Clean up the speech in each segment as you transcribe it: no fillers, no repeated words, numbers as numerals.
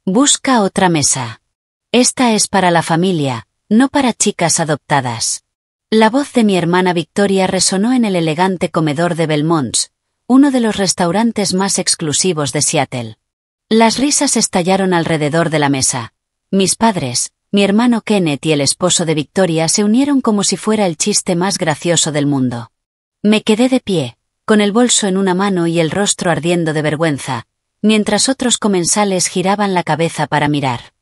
Busca otra mesa. Esta es para la familia, no para chicas adoptadas. La voz de mi hermana Victoria resonó en el elegante comedor de Belmont's, uno de los restaurantes más exclusivos de Seattle. Las risas estallaron alrededor de la mesa. Mis padres, mi hermano Kenneth y el esposo de Victoria se unieron como si fuera el chiste más gracioso del mundo. Me quedé de pie, con el bolso en una mano y el rostro ardiendo de vergüenza, mientras otros comensales giraban la cabeza para mirar.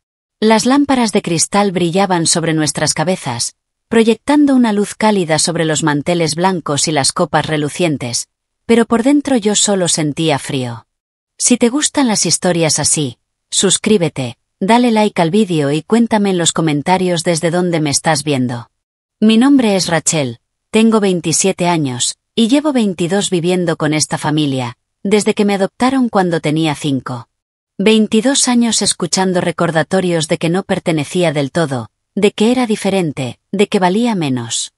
Las lámparas de cristal brillaban sobre nuestras cabezas, proyectando una luz cálida sobre los manteles blancos y las copas relucientes, pero por dentro yo solo sentía frío. Si te gustan las historias así, suscríbete, dale like al vídeo y cuéntame en los comentarios desde dónde me estás viendo. Mi nombre es Rachel, tengo 27 años, y llevo 22 viviendo con esta familia, desde que me adoptaron cuando tenía 5. 22 años escuchando recordatorios de que no pertenecía del todo, de que era diferente, de que valía menos.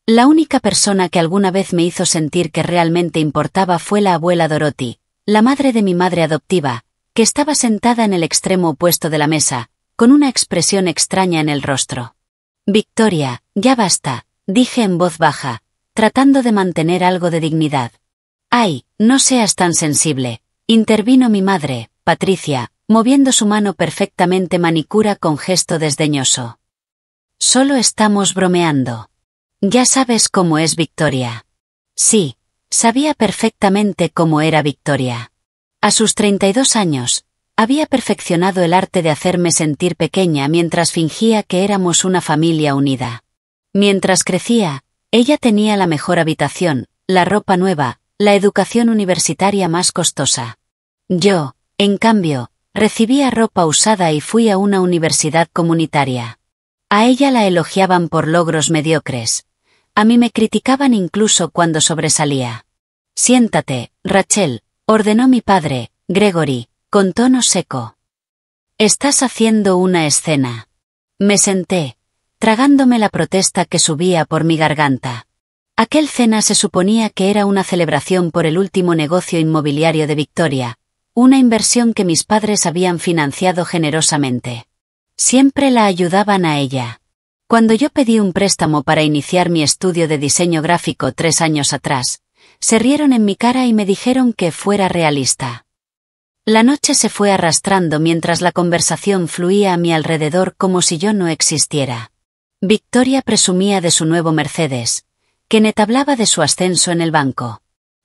La única persona que alguna vez me hizo sentir que realmente importaba fue la abuela Dorothy, la madre de mi madre adoptiva, que estaba sentada en el extremo opuesto de la mesa, con una expresión extraña en el rostro. Victoria, ya basta, dije en voz baja, tratando de mantener algo de dignidad. Ay, no seas tan sensible, intervino mi madre, Patricia, moviendo su mano perfectamente manicura con gesto desdeñoso. Solo estamos bromeando. Ya sabes cómo es Victoria. Sí, sabía perfectamente cómo era Victoria. A sus 32 años, había perfeccionado el arte de hacerme sentir pequeña mientras fingía que éramos una familia unida. Mientras crecía, ella tenía la mejor habitación, la ropa nueva, la educación universitaria más costosa. Yo, en cambio, recibía ropa usada y fui a una universidad comunitaria. A ella la elogiaban por logros mediocres. A mí me criticaban incluso cuando sobresalía. Siéntate, Rachel, ordenó mi padre, Gregory, con tono seco. Estás haciendo una escena. Me senté, tragándome la protesta que subía por mi garganta. Aquel cena se suponía que era una celebración por el último negocio inmobiliario de Victoria, una inversión que mis padres habían financiado generosamente. Siempre la ayudaban a ella. Cuando yo pedí un préstamo para iniciar mi estudio de diseño gráfico 3 años atrás, se rieron en mi cara y me dijeron que fuera realista. La noche se fue arrastrando mientras la conversación fluía a mi alrededor como si yo no existiera. Victoria presumía de su nuevo Mercedes. Kenneth hablaba de su ascenso en el banco.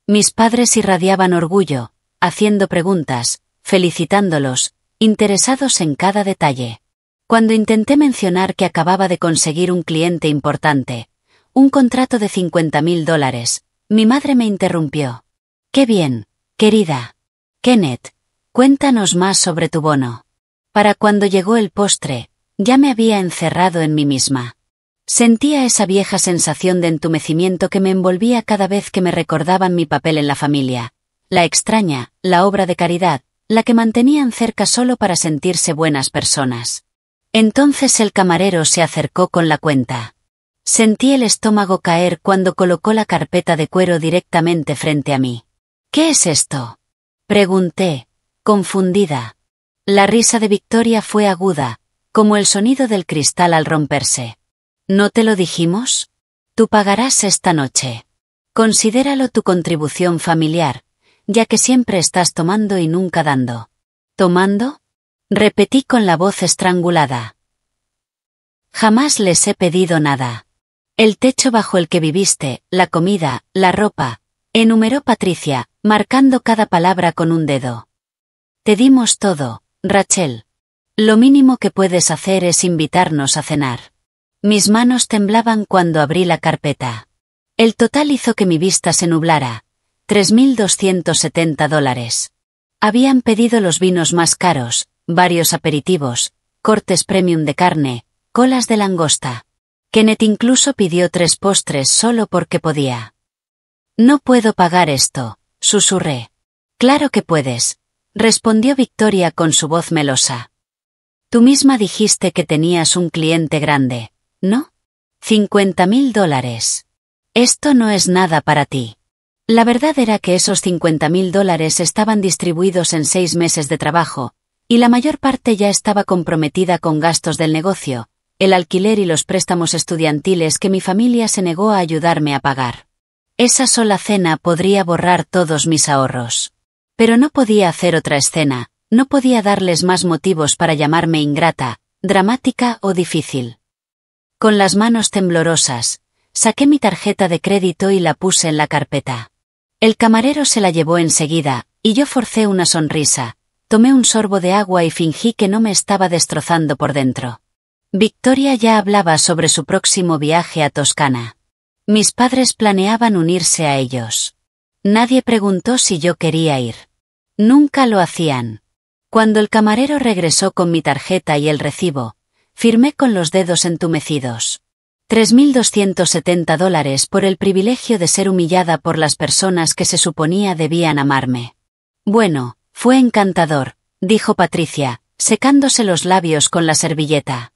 Mis padres irradiaban orgullo, haciendo preguntas, felicitándolos, interesados en cada detalle. Cuando intenté mencionar que acababa de conseguir un cliente importante, un contrato de $50,000, mi madre me interrumpió. «Qué bien, querida. Kenneth, cuéntanos más sobre tu bono». Para cuando llegó el postre, ya me había encerrado en mí misma. Sentía esa vieja sensación de entumecimiento que me envolvía cada vez que me recordaban mi papel en la familia, la extraña, la obra de caridad, la que mantenían cerca solo para sentirse buenas personas. Entonces el camarero se acercó con la cuenta. Sentí el estómago caer cuando colocó la carpeta de cuero directamente frente a mí. «¿Qué es esto?», pregunté, confundida. La risa de Victoria fue aguda, como el sonido del cristal al romperse. «¿No te lo dijimos? Tú pagarás esta noche. Considéralo tu contribución familiar, ya que siempre estás tomando y nunca dando». «¿Tomando?», repetí con la voz estrangulada. «Jamás les he pedido nada. El techo bajo el que viviste, la comida, la ropa», enumeró Patricia, marcando cada palabra con un dedo. «Te dimos todo, Rachel. Lo mínimo que puedes hacer es invitarnos a cenar». Mis manos temblaban cuando abrí la carpeta. El total hizo que mi vista se nublara. $3,270. Habían pedido los vinos más caros, varios aperitivos, cortes premium de carne, colas de langosta. Kenneth incluso pidió 3 postres solo porque podía. «No puedo pagar esto», susurré. «Claro que puedes», respondió Victoria con su voz melosa. «Tú misma dijiste que tenías un cliente grande, ¿no? $50,000. Esto no es nada para ti». La verdad era que esos $50,000 estaban distribuidos en 6 meses de trabajo, Y la mayor parte ya estaba comprometida con gastos del negocio, el alquiler y los préstamos estudiantiles que mi familia se negó a ayudarme a pagar. Esa sola cena podría borrar todos mis ahorros. Pero no podía hacer otra escena, no podía darles más motivos para llamarme ingrata, dramática o difícil. Con las manos temblorosas, saqué mi tarjeta de crédito y la puse en la carpeta. El camarero se la llevó enseguida, y yo forcé una sonrisa, tomé un sorbo de agua y fingí que no me estaba destrozando por dentro. Victoria ya hablaba sobre su próximo viaje a Toscana. Mis padres planeaban unirse a ellos. Nadie preguntó si yo quería ir. Nunca lo hacían. Cuando el camarero regresó con mi tarjeta y el recibo, firmé con los dedos entumecidos. $3.270 por el privilegio de ser humillada por las personas que se suponía debían amarme. Bueno, fue encantador, dijo Patricia, secándose los labios con la servilleta.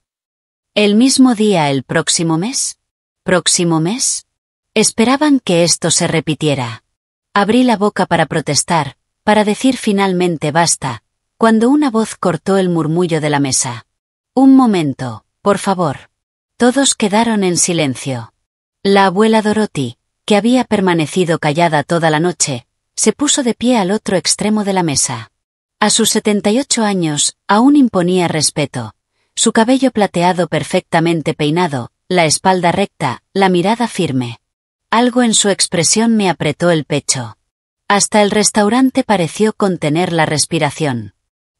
¿El mismo día el próximo mes? ¿Próximo mes? Esperaban que esto se repitiera. Abrí la boca para protestar, para decir finalmente basta, cuando una voz cortó el murmullo de la mesa. Un momento, por favor. Todos quedaron en silencio. La abuela Dorothy, que había permanecido callada toda la noche, se puso de pie al otro extremo de la mesa. A sus 78 años, aún imponía respeto. Su cabello plateado perfectamente peinado, la espalda recta, la mirada firme. Algo en su expresión me apretó el pecho. Hasta el restaurante pareció contener la respiración.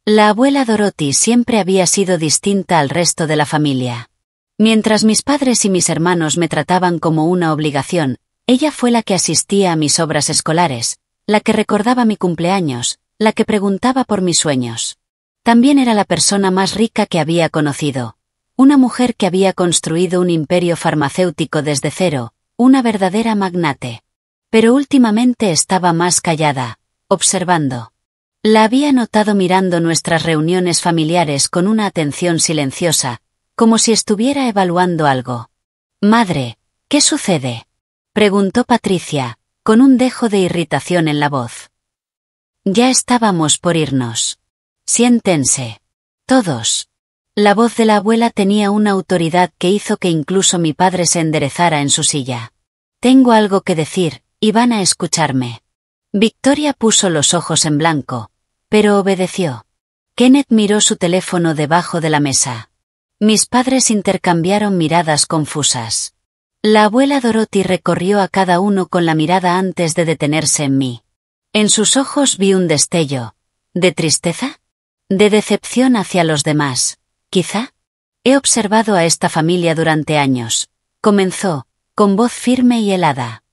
La abuela Dorothy siempre había sido distinta al resto de la familia. Mientras mis padres y mis hermanos me trataban como una obligación, ella fue la que asistía a mis obras escolares, la que recordaba mi cumpleaños, la que preguntaba por mis sueños. También era la persona más rica que había conocido. Una mujer que había construido un imperio farmacéutico desde cero, una verdadera magnate. Pero últimamente estaba más callada, observando. La había notado mirando nuestras reuniones familiares con una atención silenciosa, como si estuviera evaluando algo. «Madre, ¿qué sucede?», preguntó Patricia, con un dejo de irritación en la voz. Ya estábamos por irnos. Siéntense. Todos. La voz de la abuela tenía una autoridad que hizo que incluso mi padre se enderezara en su silla. Tengo algo que decir, y van a escucharme. Victoria puso los ojos en blanco, pero obedeció. Kenneth miró su teléfono debajo de la mesa. Mis padres intercambiaron miradas confusas. La abuela Dorothy recorrió a cada uno con la mirada antes de detenerse en mí. En sus ojos vi un destello. ¿De tristeza? ¿De decepción hacia los demás, quizá? He observado a esta familia durante años. Comenzó, con voz firme y helada.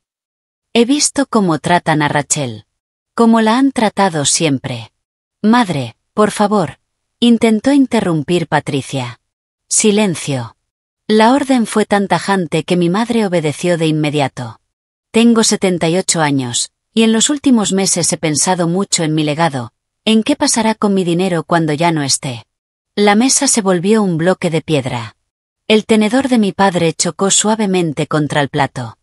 He visto cómo tratan a Rachel. Cómo la han tratado siempre. Madre, por favor, intentó interrumpir Patricia. Silencio. La orden fue tan tajante que mi madre obedeció de inmediato. Tengo 78 años, y en los últimos meses he pensado mucho en mi legado, en qué pasará con mi dinero cuando ya no esté. La mesa se volvió un bloque de piedra. El tenedor de mi padre chocó suavemente contra el plato.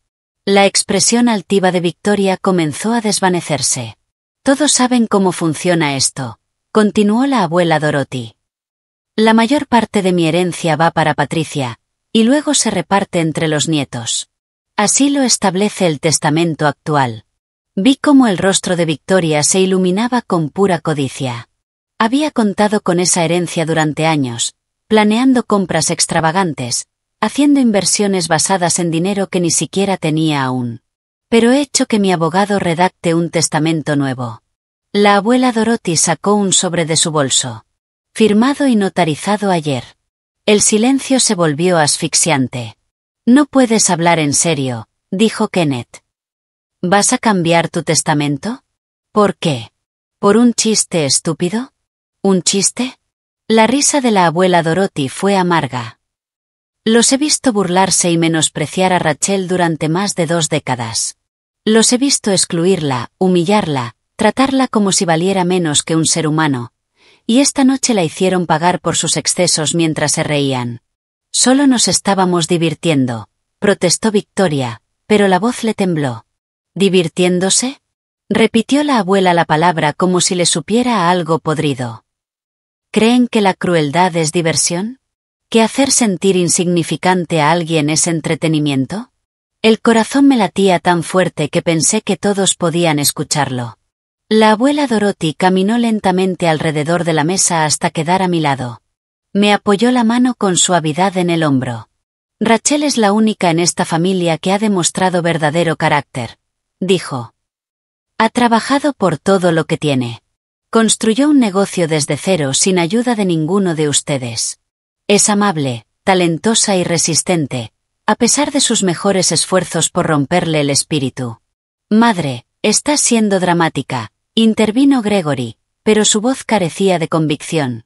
La expresión altiva de Victoria comenzó a desvanecerse. Todos saben cómo funciona esto, continuó la abuela Dorothy. La mayor parte de mi herencia va para Patricia, y luego se reparte entre los nietos. Así lo establece el testamento actual. Vi cómo el rostro de Victoria se iluminaba con pura codicia. Había contado con esa herencia durante años, planeando compras extravagantes, haciendo inversiones basadas en dinero que ni siquiera tenía aún. Pero he hecho que mi abogado redacte un testamento nuevo. La abuela Dorothy sacó un sobre de su bolso. Firmado y notarizado ayer. El silencio se volvió asfixiante. No puedes hablar en serio, dijo Kenneth. ¿Vas a cambiar tu testamento? ¿Por qué? ¿Por un chiste estúpido? ¿Un chiste? La risa de la abuela Dorothy fue amarga. Los he visto burlarse y menospreciar a Rachel durante más de 2 décadas. Los he visto excluirla, humillarla, tratarla como si valiera menos que un ser humano. Y esta noche la hicieron pagar por sus excesos mientras se reían. Solo nos estábamos divirtiendo, protestó Victoria, pero la voz le tembló. ¿Divirtiéndose? Repitió la abuela la palabra como si le supiera a algo podrido. ¿Creen que la crueldad es diversión? ¿Que hacer sentir insignificante a alguien es entretenimiento? El corazón me latía tan fuerte que pensé que todos podían escucharlo. La abuela Dorothy caminó lentamente alrededor de la mesa hasta quedar a mi lado. Me apoyó la mano con suavidad en el hombro. Rachel es la única en esta familia que ha demostrado verdadero carácter, dijo. Ha trabajado por todo lo que tiene. Construyó un negocio desde cero sin ayuda de ninguno de ustedes. Es amable, talentosa y resistente, a pesar de sus mejores esfuerzos por romperle el espíritu. Madre, estás siendo dramática, intervino Gregory, pero su voz carecía de convicción.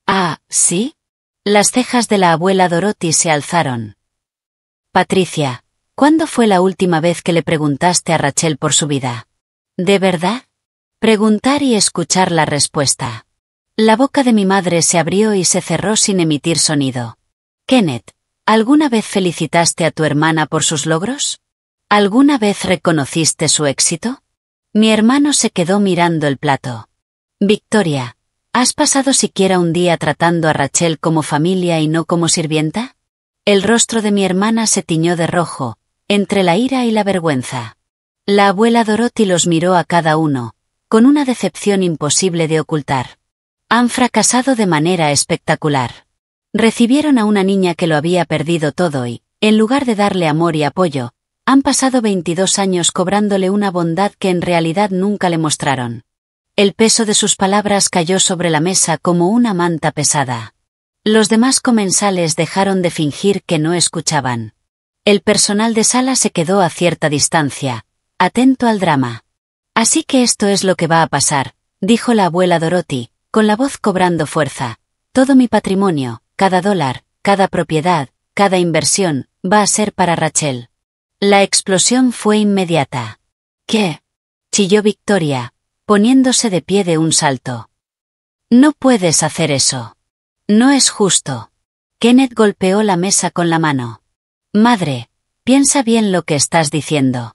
Ah, ¿sí? Las cejas de la abuela Dorothy se alzaron. Patricia, ¿cuándo fue la última vez que le preguntaste a Rachel por su vida? ¿De verdad? Preguntar y escuchar la respuesta. La boca de mi madre se abrió y se cerró sin emitir sonido. Kenneth, ¿alguna vez felicitaste a tu hermana por sus logros? ¿Alguna vez reconociste su éxito? Mi hermano se quedó mirando el plato. Victoria, ¿has pasado siquiera un día tratando a Rachel como familia y no como sirvienta? El rostro de mi hermana se tiñó de rojo, entre la ira y la vergüenza. La abuela Dorothy los miró a cada uno, con una decepción imposible de ocultar. Han fracasado de manera espectacular. Recibieron a una niña que lo había perdido todo y, en lugar de darle amor y apoyo, han pasado 22 años cobrándole una bondad que en realidad nunca le mostraron. El peso de sus palabras cayó sobre la mesa como una manta pesada. Los demás comensales dejaron de fingir que no escuchaban. El personal de sala se quedó a cierta distancia, atento al drama. Así que esto es lo que va a pasar, dijo la abuela Dorothy, con la voz cobrando fuerza. Todo mi patrimonio, cada dólar, cada propiedad, cada inversión, va a ser para Rachel. La explosión fue inmediata. ¿Qué? Chilló Victoria, poniéndose de pie de un salto. No puedes hacer eso. No es justo. Kenneth golpeó la mesa con la mano. Madre, piensa bien lo que estás diciendo.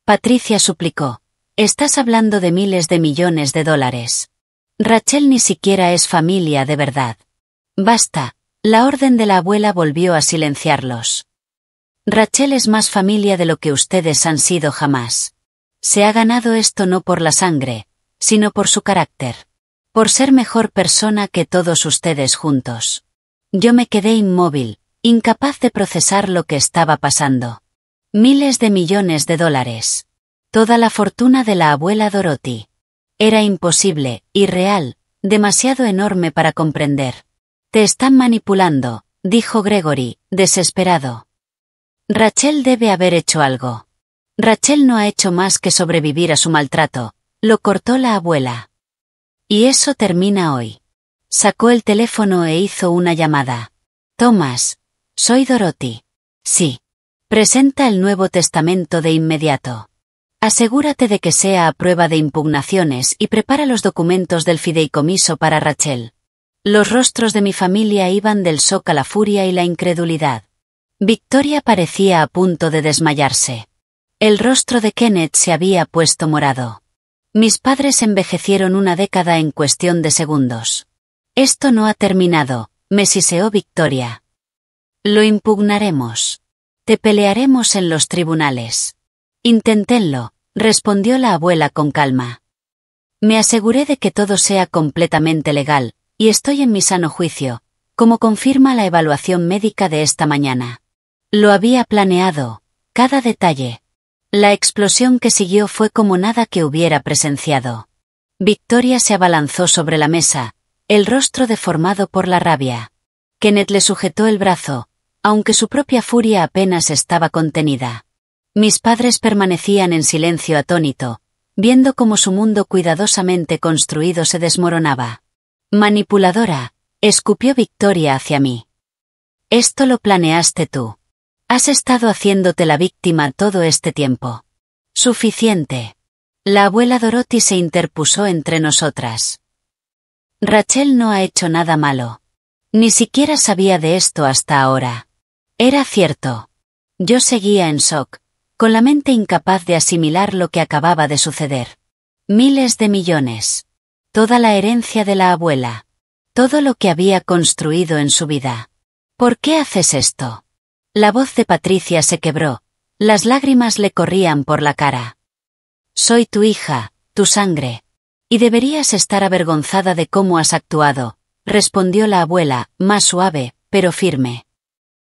Patricia suplicó. Estás hablando de miles de millones de dólares. Rachel ni siquiera es familia de verdad. Basta, la orden de la abuela volvió a silenciarlos. Rachel es más familia de lo que ustedes han sido jamás. Se ha ganado esto no por la sangre, sino por su carácter. Por ser mejor persona que todos ustedes juntos. Yo me quedé inmóvil, incapaz de procesar lo que estaba pasando. Miles de millones de dólares. Toda la fortuna de la abuela Dorothy. Era imposible, irreal, demasiado enorme para comprender. Te están manipulando, dijo Gregory, desesperado. Rachel debe haber hecho algo. Rachel no ha hecho más que sobrevivir a su maltrato, lo cortó la abuela. Y eso termina hoy. Sacó el teléfono e hizo una llamada. Thomas, soy Dorothy. Sí. Presenta el Nuevo Testamento de inmediato. Asegúrate de que sea a prueba de impugnaciones y prepara los documentos del fideicomiso para Rachel. Los rostros de mi familia iban del shock a la furia y la incredulidad. Victoria parecía a punto de desmayarse. El rostro de Kenneth se había puesto morado. Mis padres envejecieron una década en cuestión de segundos. Esto no ha terminado, me siseó Victoria. Lo impugnaremos. Te pelearemos en los tribunales. Inténtenlo, respondió la abuela con calma. Me aseguré de que todo sea completamente legal, y estoy en mi sano juicio, como confirma la evaluación médica de esta mañana. Lo había planeado, cada detalle. La explosión que siguió fue como nada que hubiera presenciado. Victoria se abalanzó sobre la mesa, el rostro deformado por la rabia. Kenneth le sujetó el brazo, aunque su propia furia apenas estaba contenida. Mis padres permanecían en silencio atónito, viendo cómo su mundo cuidadosamente construido se desmoronaba. Manipuladora, escupió Victoria hacia mí. Esto lo planeaste tú. Has estado haciéndote la víctima todo este tiempo. Suficiente. La abuela Dorothy se interpuso entre nosotras. Rachel no ha hecho nada malo. Ni siquiera sabía de esto hasta ahora. Era cierto. Yo seguía en shock, con la mente incapaz de asimilar lo que acababa de suceder. Miles de millones. Toda la herencia de la abuela. todo lo que había construido en su vida. ¿Por qué haces esto? La voz de Patricia se quebró, las lágrimas le corrían por la cara. Soy tu hija, tu sangre. Y deberías estar avergonzada de cómo has actuado, respondió la abuela, más suave, pero firme.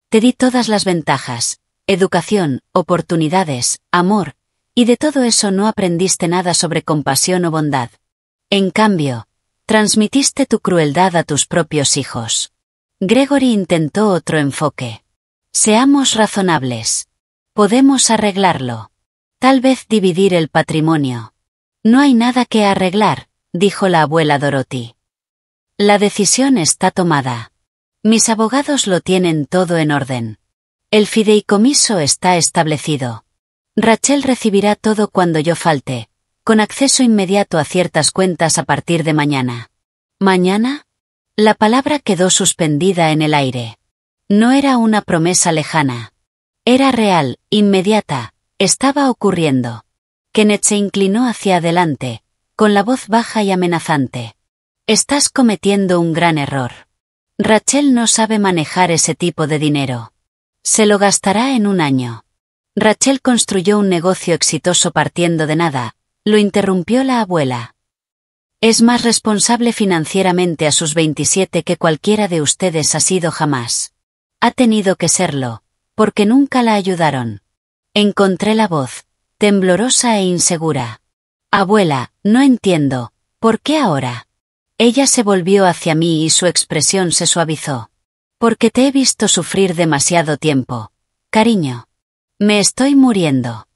Te di todas las ventajas, educación, oportunidades, amor, y de todo eso no aprendiste nada sobre compasión o bondad. En cambio, transmitiste tu crueldad a tus propios hijos. Gregory intentó otro enfoque. Seamos razonables. Podemos arreglarlo. Tal vez dividir el patrimonio. No hay nada que arreglar, dijo la abuela Dorothy. La decisión está tomada. Mis abogados lo tienen todo en orden. El fideicomiso está establecido. Rachel recibirá todo cuando yo falte, con acceso inmediato a ciertas cuentas a partir de mañana. ¿Mañana? La palabra quedó suspendida en el aire. No era una promesa lejana. Era real, inmediata, estaba ocurriendo. Kenneth se inclinó hacia adelante, con la voz baja y amenazante. Estás cometiendo un gran error. Rachel no sabe manejar ese tipo de dinero. Se lo gastará en un año. Rachel construyó un negocio exitoso partiendo de nada, lo interrumpió la abuela. Es más responsable financieramente a sus 27 que cualquiera de ustedes ha sido jamás. Ha tenido que serlo, porque nunca la ayudaron. Encontré la voz, temblorosa e insegura. Abuela, no entiendo, ¿por qué ahora? Ella se volvió hacia mí y su expresión se suavizó. Porque te he visto sufrir demasiado tiempo. Cariño. Me estoy muriendo.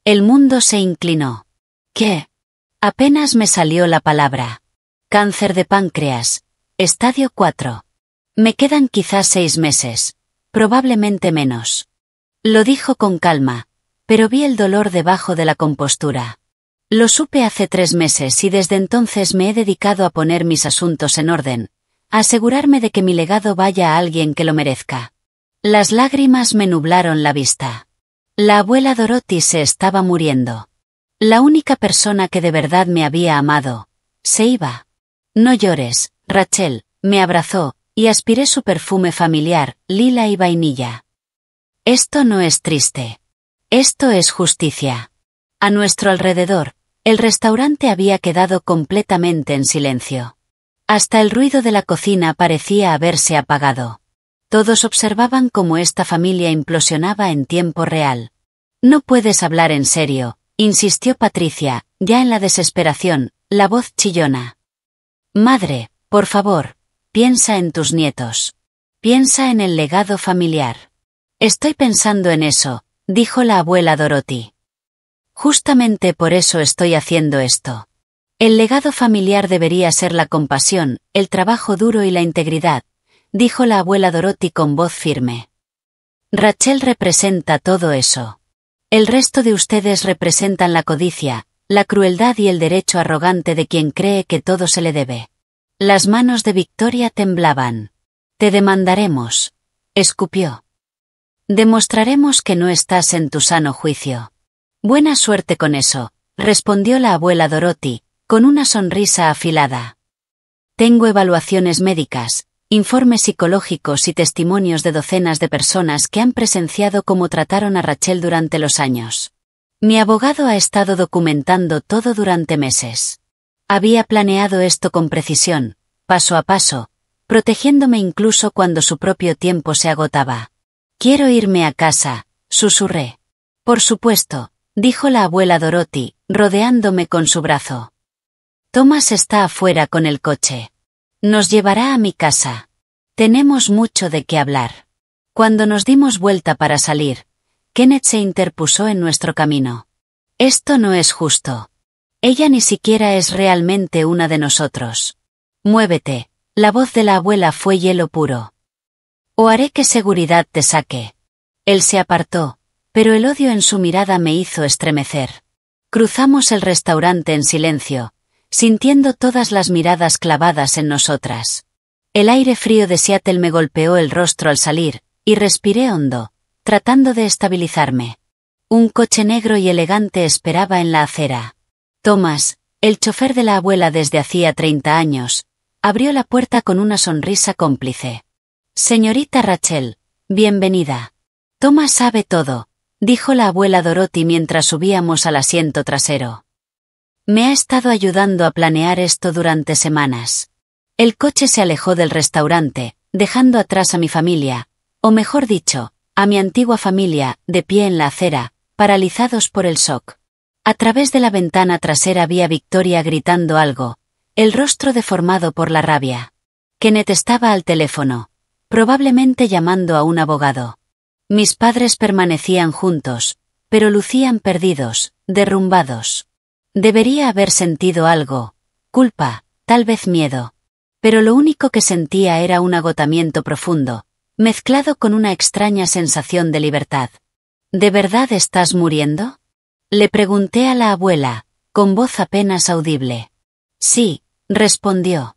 El mundo se inclinó. ¿Qué? Apenas me salió la palabra. Cáncer de páncreas. Estadio 4. Me quedan quizás 6 meses. Probablemente menos. Lo dijo con calma, pero vi el dolor debajo de la compostura. Lo supe hace 3 meses y desde entonces me he dedicado a poner mis asuntos en orden, a asegurarme de que mi legado vaya a alguien que lo merezca. Las lágrimas me nublaron la vista. La abuela Dorothy se estaba muriendo. La única persona que de verdad me había amado, se iba. No llores, Rachel, me abrazó, y aspiré su perfume familiar, lila y vainilla. Esto no es triste. Esto es justicia. A nuestro alrededor, el restaurante había quedado completamente en silencio. Hasta el ruido de la cocina parecía haberse apagado. Todos observaban cómo esta familia implosionaba en tiempo real. No puedes hablar en serio, insistió Patricia, ya en la desesperación, la voz chillona. Madre, por favor, piensa en tus nietos. Piensa en el legado familiar. Estoy pensando en eso, dijo la abuela Dorothy. Justamente por eso estoy haciendo esto. El legado familiar debería ser la compasión, el trabajo duro y la integridad, dijo la abuela Dorothy con voz firme. Rachel representa todo eso. El resto de ustedes representan la codicia, la crueldad y el derecho arrogante de quien cree que todo se le debe. Las manos de Victoria temblaban. Te demandaremos, escupió. Demostraremos que no estás en tu sano juicio. Buena suerte con eso, respondió la abuela Dorothy, con una sonrisa afilada. Tengo evaluaciones médicas, informes psicológicos y testimonios de docenas de personas que han presenciado cómo trataron a Rachel durante los años. Mi abogado ha estado documentando todo durante meses. Había planeado esto con precisión, paso a paso, protegiéndome incluso cuando su propio tiempo se agotaba. Quiero irme a casa, susurré. Por supuesto, dijo la abuela Dorothy, rodeándome con su brazo. Thomas está afuera con el coche. Nos llevará a mi casa. Tenemos mucho de qué hablar. Cuando nos dimos vuelta para salir, Kenneth se interpuso en nuestro camino. Esto no es justo. Ella ni siquiera es realmente una de nosotros. Muévete, la voz de la abuela fue hielo puro. O haré que seguridad te saque. Él se apartó, pero el odio en su mirada me hizo estremecer. Cruzamos el restaurante en silencio, sintiendo todas las miradas clavadas en nosotras. El aire frío de Seattle me golpeó el rostro al salir, y respiré hondo, tratando de estabilizarme. Un coche negro y elegante esperaba en la acera. Thomas, el chofer de la abuela desde hacía 30 años, abrió la puerta con una sonrisa cómplice. Señorita Rachel, bienvenida. Thomas sabe todo, dijo la abuela Dorothy mientras subíamos al asiento trasero. Me ha estado ayudando a planear esto durante semanas. El coche se alejó del restaurante, dejando atrás a mi familia, o mejor dicho, a mi antigua familia, de pie en la acera, paralizados por el shock. A través de la ventana trasera vi a Victoria gritando algo, el rostro deformado por la rabia. Kenneth estaba al teléfono, probablemente llamando a un abogado. Mis padres permanecían juntos, pero lucían perdidos, derrumbados. Debería haber sentido algo, culpa, tal vez miedo. Pero lo único que sentía era un agotamiento profundo, mezclado con una extraña sensación de libertad. ¿De verdad estás muriendo? Le pregunté a la abuela, con voz apenas audible. Sí, respondió.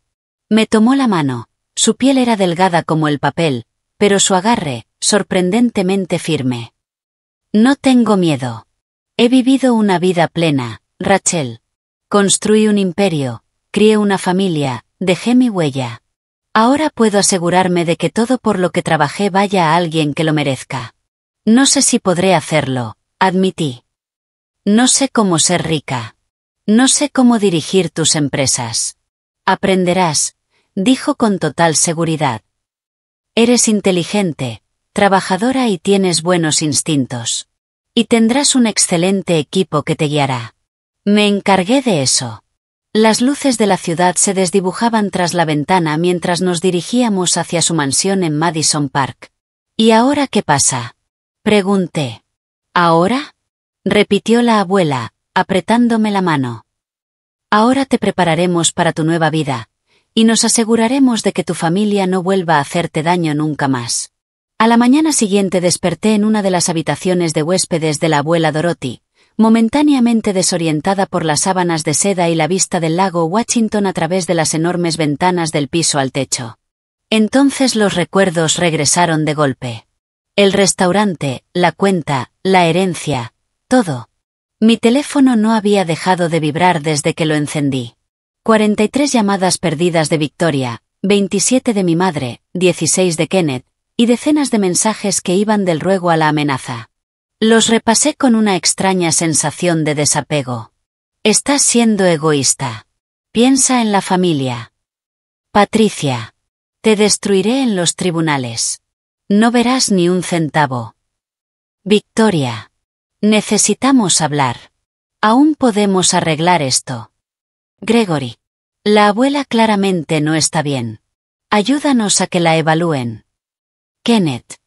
Me tomó la mano, su piel era delgada como el papel, pero su agarre, sorprendentemente firme. No tengo miedo. He vivido una vida plena, Rachel. Construí un imperio, crié una familia, dejé mi huella. Ahora puedo asegurarme de que todo por lo que trabajé vaya a alguien que lo merezca. No sé si podré hacerlo, admití. No sé cómo ser rica. No sé cómo dirigir tus empresas. Aprenderás, dijo con total seguridad. Eres inteligente, trabajadora y tienes buenos instintos. Y tendrás un excelente equipo que te guiará. Me encargué de eso. Las luces de la ciudad se desdibujaban tras la ventana mientras nos dirigíamos hacia su mansión en Madison Park. ¿Y ahora qué pasa? Pregunté. ¿Ahora? Repitió la abuela, apretándome la mano. Ahora te prepararemos para tu nueva vida, y nos aseguraremos de que tu familia no vuelva a hacerte daño nunca más. A la mañana siguiente desperté en una de las habitaciones de huéspedes de la abuela Dorothy, momentáneamente desorientada por las sábanas de seda y la vista del lago Washington a través de las enormes ventanas del piso al techo. Entonces los recuerdos regresaron de golpe. El restaurante, la cuenta, la herencia, todo. Mi teléfono no había dejado de vibrar desde que lo encendí. 43 llamadas perdidas de Victoria, 27 de mi madre, 16 de Kenneth, y decenas de mensajes que iban del ruego a la amenaza. Los repasé con una extraña sensación de desapego. Estás siendo egoísta. Piensa en la familia. Patricia. Te destruiré en los tribunales. No verás ni un centavo. Victoria. Necesitamos hablar. Aún podemos arreglar esto. Gregory. La abuela claramente no está bien. Ayúdanos a que la evalúen. Kenneth.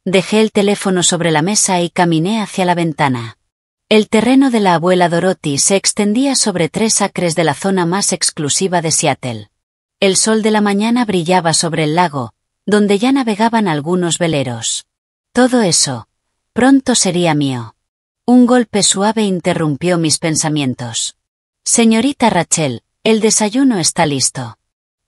Dejé el teléfono sobre la mesa y caminé hacia la ventana. El terreno de la abuela Dorothy se extendía sobre 3 acres de la zona más exclusiva de Seattle. El sol de la mañana brillaba sobre el lago, donde ya navegaban algunos veleros. Todo eso, pronto sería mío. Un golpe suave interrumpió mis pensamientos. Señorita Rachel, el desayuno está listo.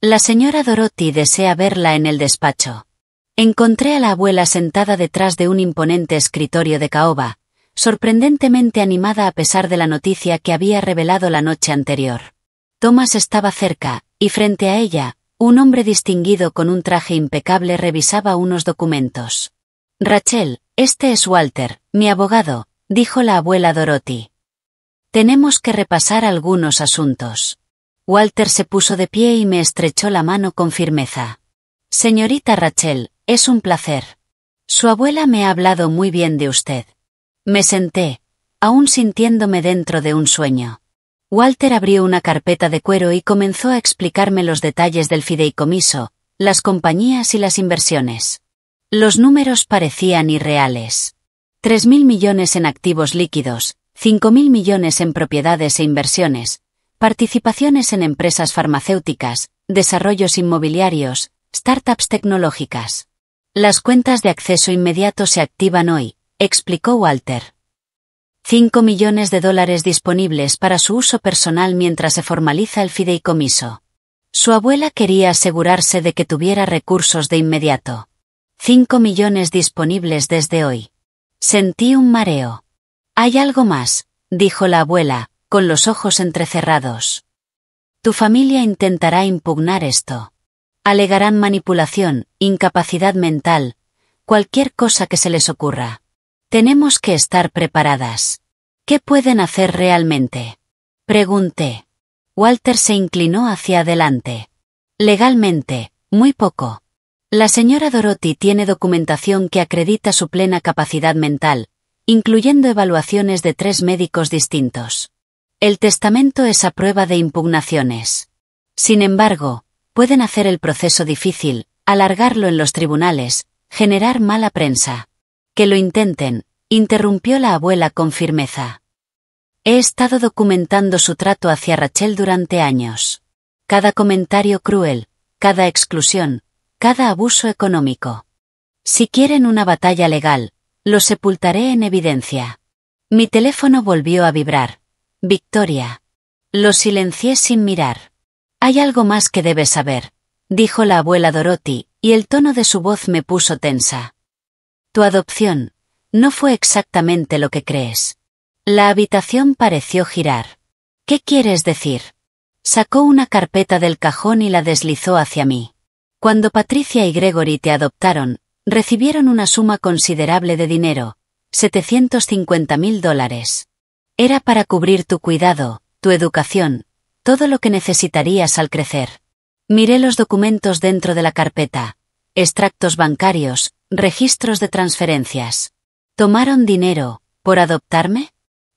La señora Dorothy desea verla en el despacho. Encontré a la abuela sentada detrás de un imponente escritorio de caoba, sorprendentemente animada a pesar de la noticia que había revelado la noche anterior. Thomas estaba cerca, y frente a ella, un hombre distinguido con un traje impecable revisaba unos documentos. Rachel, este es Walter, mi abogado, dijo la abuela Dorothy. Tenemos que repasar algunos asuntos. Walter se puso de pie y me estrechó la mano con firmeza. Señorita Rachel, es un placer. Su abuela me ha hablado muy bien de usted. Me senté, aún sintiéndome dentro de un sueño. Walter abrió una carpeta de cuero y comenzó a explicarme los detalles del fideicomiso, las compañías y las inversiones. Los números parecían irreales. 3.000 millones en activos líquidos, 5.000 millones en propiedades e inversiones, participaciones en empresas farmacéuticas, desarrollos inmobiliarios, startups tecnológicas. Las cuentas de acceso inmediato se activan hoy, explicó Walter. 5 millones de dólares disponibles para su uso personal mientras se formaliza el fideicomiso. Su abuela quería asegurarse de que tuviera recursos de inmediato. 5 millones disponibles desde hoy. Sentí un mareo. Hay algo más, dijo la abuela, con los ojos entrecerrados. Tu familia intentará impugnar esto. Alegarán manipulación, incapacidad mental, cualquier cosa que se les ocurra. Tenemos que estar preparadas. ¿Qué pueden hacer realmente? Pregunté. Walter se inclinó hacia adelante. Legalmente, muy poco. La señora Dorothy tiene documentación que acredita su plena capacidad mental, incluyendo evaluaciones de 3 médicos distintos. El testamento es a prueba de impugnaciones. Sin embargo, pueden hacer el proceso difícil, alargarlo en los tribunales, generar mala prensa. Que lo intenten, interrumpió la abuela con firmeza. He estado documentando su trato hacia Rachel durante años. Cada comentario cruel, cada exclusión, cada abuso económico. Si quieren una batalla legal, lo sepultaré en evidencia. Mi teléfono volvió a vibrar. Victoria. Lo silencié sin mirar. Hay algo más que debes saber, dijo la abuela Dorothy, y el tono de su voz me puso tensa. Tu adopción no fue exactamente lo que crees. La habitación pareció girar. ¿Qué quieres decir? Sacó una carpeta del cajón y la deslizó hacia mí. Cuando Patricia y Gregory te adoptaron, recibieron una suma considerable de dinero, $750,000. Era para cubrir tu cuidado, tu educación, todo lo que necesitarías al crecer. Miré los documentos dentro de la carpeta, extractos bancarios, registros de transferencias. ¿Tomaron dinero por adoptarme?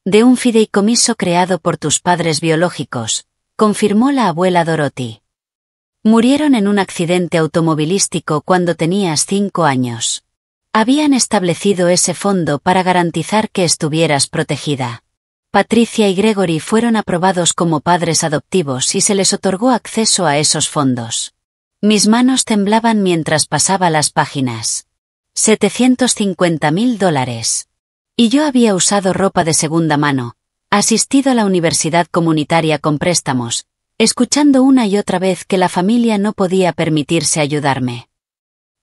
De un fideicomiso creado por tus padres biológicos, confirmó la abuela Dorothy. Murieron en un accidente automovilístico cuando tenías 5 años. Habían establecido ese fondo para garantizar que estuvieras protegida. Patricia y Gregory fueron aprobados como padres adoptivos y se les otorgó acceso a esos fondos. Mis manos temblaban mientras pasaba las páginas. $750,000. Y yo había usado ropa de segunda mano, asistido a la universidad comunitaria con préstamos, escuchando una y otra vez que la familia no podía permitirse ayudarme.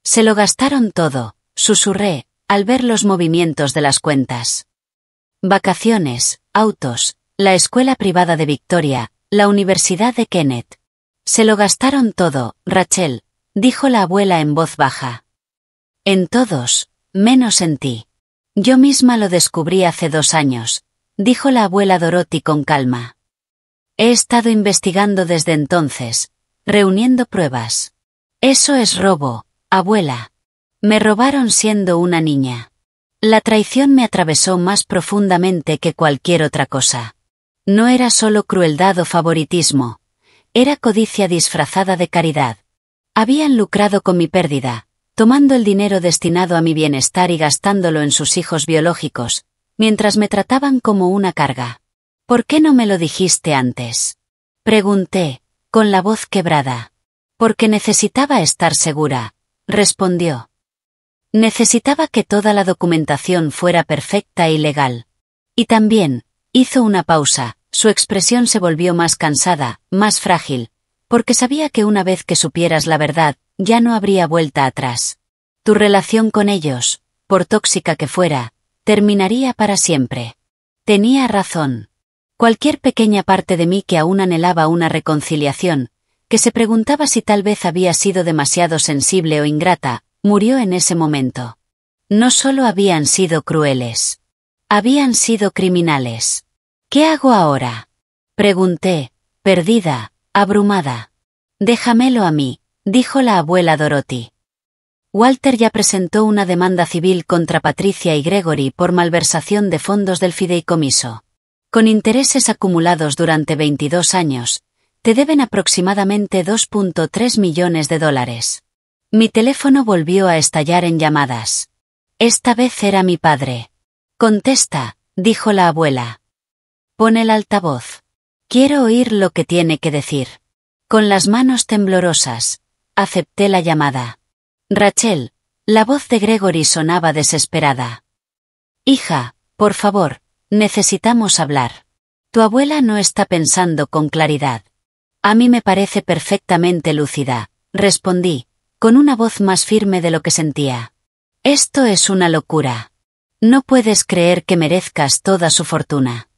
Se lo gastaron todo, susurré, al ver los movimientos de las cuentas. Vacaciones, autos, la escuela privada de Victoria, la universidad de Kenneth. Se lo gastaron todo, Rachel, dijo la abuela en voz baja. En todos, menos en ti. Yo misma lo descubrí hace 2 años, dijo la abuela Dorothy con calma. He estado investigando desde entonces, reuniendo pruebas. Eso es robo, abuela. Me robaron siendo una niña. La traición me atravesó más profundamente que cualquier otra cosa. No era solo crueldad o favoritismo, era codicia disfrazada de caridad. Habían lucrado con mi pérdida, tomando el dinero destinado a mi bienestar y gastándolo en sus hijos biológicos, mientras me trataban como una carga. ¿Por qué no me lo dijiste antes? Pregunté, con la voz quebrada. Porque necesitaba estar segura, respondió. Necesitaba que toda la documentación fuera perfecta y legal. Y también, hizo una pausa, su expresión se volvió más cansada, más frágil, porque sabía que una vez que supieras la verdad, ya no habría vuelta atrás. Tu relación con ellos, por tóxica que fuera, terminaría para siempre. Tenía razón. Cualquier pequeña parte de mí que aún anhelaba una reconciliación, que se preguntaba si tal vez había sido demasiado sensible o ingrata, murió en ese momento. No solo habían sido crueles. Habían sido criminales. ¿Qué hago ahora? Pregunté, perdida, abrumada. Déjamelo a mí, dijo la abuela Dorothy. Walter ya presentó una demanda civil contra Patricia y Gregory por malversación de fondos del fideicomiso. Con intereses acumulados durante 22 años, te deben aproximadamente $2.3 millones. Mi teléfono volvió a estallar en llamadas. Esta vez era mi padre. Contesta, dijo la abuela. Pon el altavoz. Quiero oír lo que tiene que decir. Con las manos temblorosas, acepté la llamada. Rachel, la voz de Gregory sonaba desesperada. Hija, por favor, necesitamos hablar. Tu abuela no está pensando con claridad. A mí me parece perfectamente lúcida, respondí, con una voz más firme de lo que sentía. Esto es una locura. No puedes creer que merezcas toda su fortuna.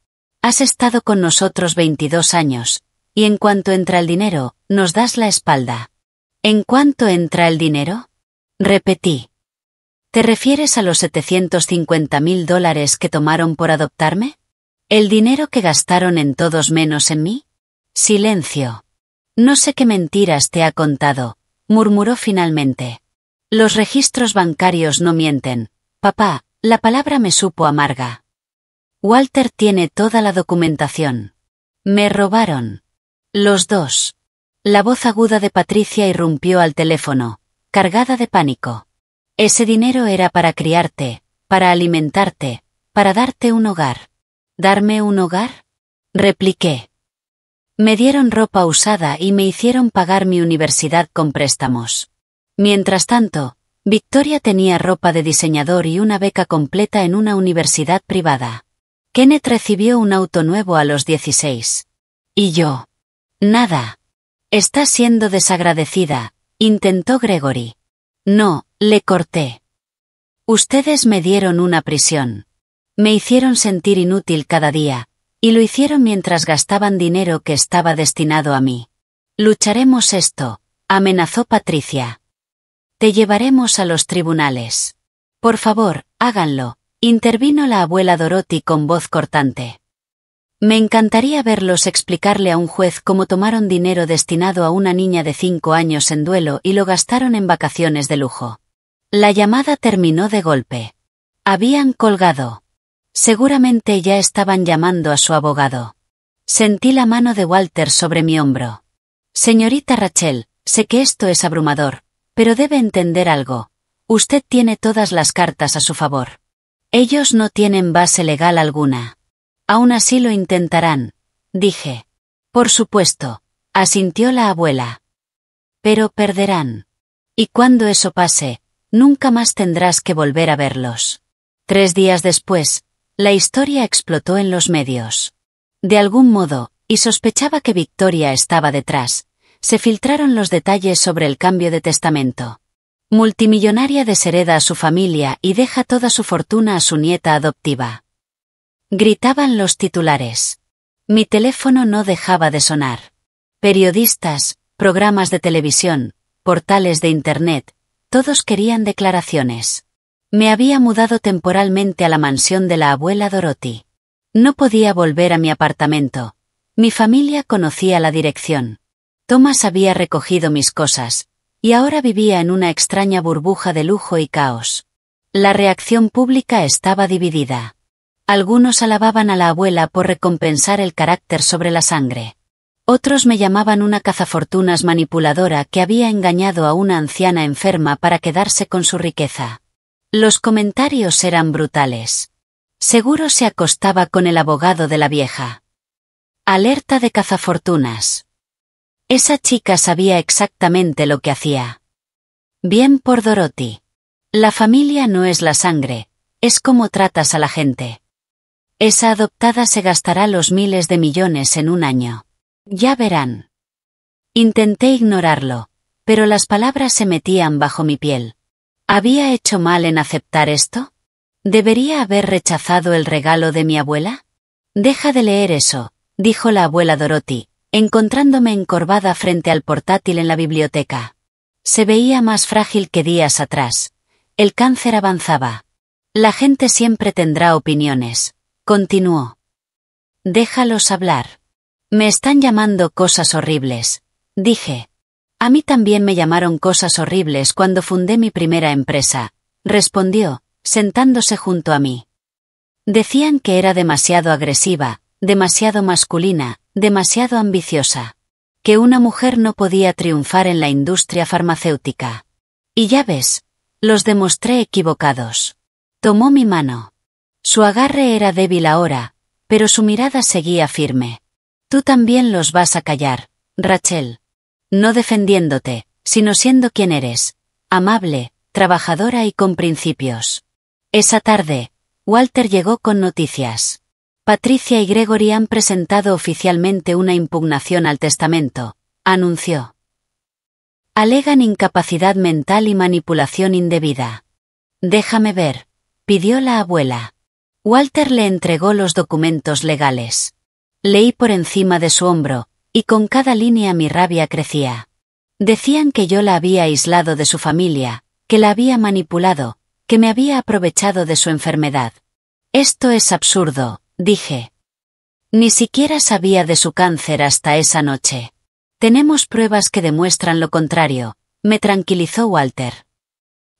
Has estado con nosotros 22 años, Y en cuanto entra el dinero, nos das la espalda. ¿En cuánto entra el dinero? Repetí. ¿Te refieres a los $750.000 que tomaron por adoptarme? ¿El dinero que gastaron en todos menos en mí? Silencio. No sé qué mentiras te ha contado, murmuró finalmente. Los registros bancarios no mienten. Papá, la palabra me supo amarga. Walter tiene toda la documentación. Me robaron. Los dos. La voz aguda de Patricia irrumpió al teléfono, cargada de pánico. Ese dinero era para criarte, para alimentarte, para darte un hogar. ¿Darme un hogar? Repliqué. Me dieron ropa usada y me hicieron pagar mi universidad con préstamos. Mientras tanto, Victoria tenía ropa de diseñador y una beca completa en una universidad privada. Kenneth recibió un auto nuevo a los 16. ¿Y yo? Nada. Estás siendo desagradecida, intentó Gregory. No, le corté. Ustedes me dieron una prisión. Me hicieron sentir inútil cada día, y lo hicieron mientras gastaban dinero que estaba destinado a mí. Lucharemos esto, amenazó Patricia. Te llevaremos a los tribunales. Por favor, háganlo, intervino la abuela Dorothy con voz cortante. Me encantaría verlos explicarle a un juez cómo tomaron dinero destinado a una niña de 5 años en duelo y lo gastaron en vacaciones de lujo. La llamada terminó de golpe. Habían colgado. Seguramente ya estaban llamando a su abogado. Sentí la mano de Walter sobre mi hombro. Señorita Rachel, sé que esto es abrumador, pero debe entender algo. Usted tiene todas las cartas a su favor. Ellos no tienen base legal alguna. Aún así lo intentarán, dije. Por supuesto, asintió la abuela. Pero perderán. Y cuando eso pase, nunca más tendrás que volver a verlos. 3 días después, la historia explotó en los medios. De algún modo, y sospechaba que Victoria estaba detrás, se filtraron los detalles sobre el cambio de testamento. Multimillonaria deshereda a su familia y deja toda su fortuna a su nieta adoptiva. Gritaban los titulares. Mi teléfono no dejaba de sonar. Periodistas, programas de televisión, portales de Internet, todos querían declaraciones. Me había mudado temporalmente a la mansión de la abuela Dorothy. No podía volver a mi apartamento. Mi familia conocía la dirección. Thomas había recogido mis cosas, y ahora vivía en una extraña burbuja de lujo y caos. La reacción pública estaba dividida. Algunos alababan a la abuela por recompensar el carácter sobre la sangre. Otros me llamaban una cazafortunas manipuladora que había engañado a una anciana enferma para quedarse con su riqueza. Los comentarios eran brutales. Seguro se acostaba con el abogado de la vieja. Alerta de cazafortunas. Esa chica sabía exactamente lo que hacía. Bien por Dorothy. La familia no es la sangre, es cómo tratas a la gente. Esa adoptada se gastará los miles de millones en un año. Ya verán. Intenté ignorarlo, pero las palabras se metían bajo mi piel. ¿Había hecho mal en aceptar esto? ¿Debería haber rechazado el regalo de mi abuela? Deja de leer eso, dijo la abuela Dorothy, encontrándome encorvada frente al portátil en la biblioteca. Se veía más frágil que días atrás. El cáncer avanzaba. La gente siempre tendrá opiniones. Continuó. Déjalos hablar. Me están llamando cosas horribles, dije. A mí también me llamaron cosas horribles cuando fundé mi primera empresa, respondió, sentándose junto a mí. Decían que era demasiado agresiva, demasiado masculina, demasiado ambiciosa. Que una mujer no podía triunfar en la industria farmacéutica. Y ya ves, los demostré equivocados. Tomó mi mano. Su agarre era débil ahora, pero su mirada seguía firme. Tú también los vas a callar, Rachel. No defendiéndote, sino siendo quien eres, amable, trabajadora y con principios. Esa tarde, Walter llegó con noticias. Patricia y Gregory han presentado oficialmente una impugnación al testamento, anunció. Alegan incapacidad mental y manipulación indebida. Déjame ver, pidió la abuela. Walter le entregó los documentos legales. Leí por encima de su hombro, y con cada línea mi rabia crecía. Decían que yo la había aislado de su familia, que la había manipulado, que me había aprovechado de su enfermedad. Esto es absurdo, dije. Ni siquiera sabía de su cáncer hasta esa noche. Tenemos pruebas que demuestran lo contrario, me tranquilizó Walter.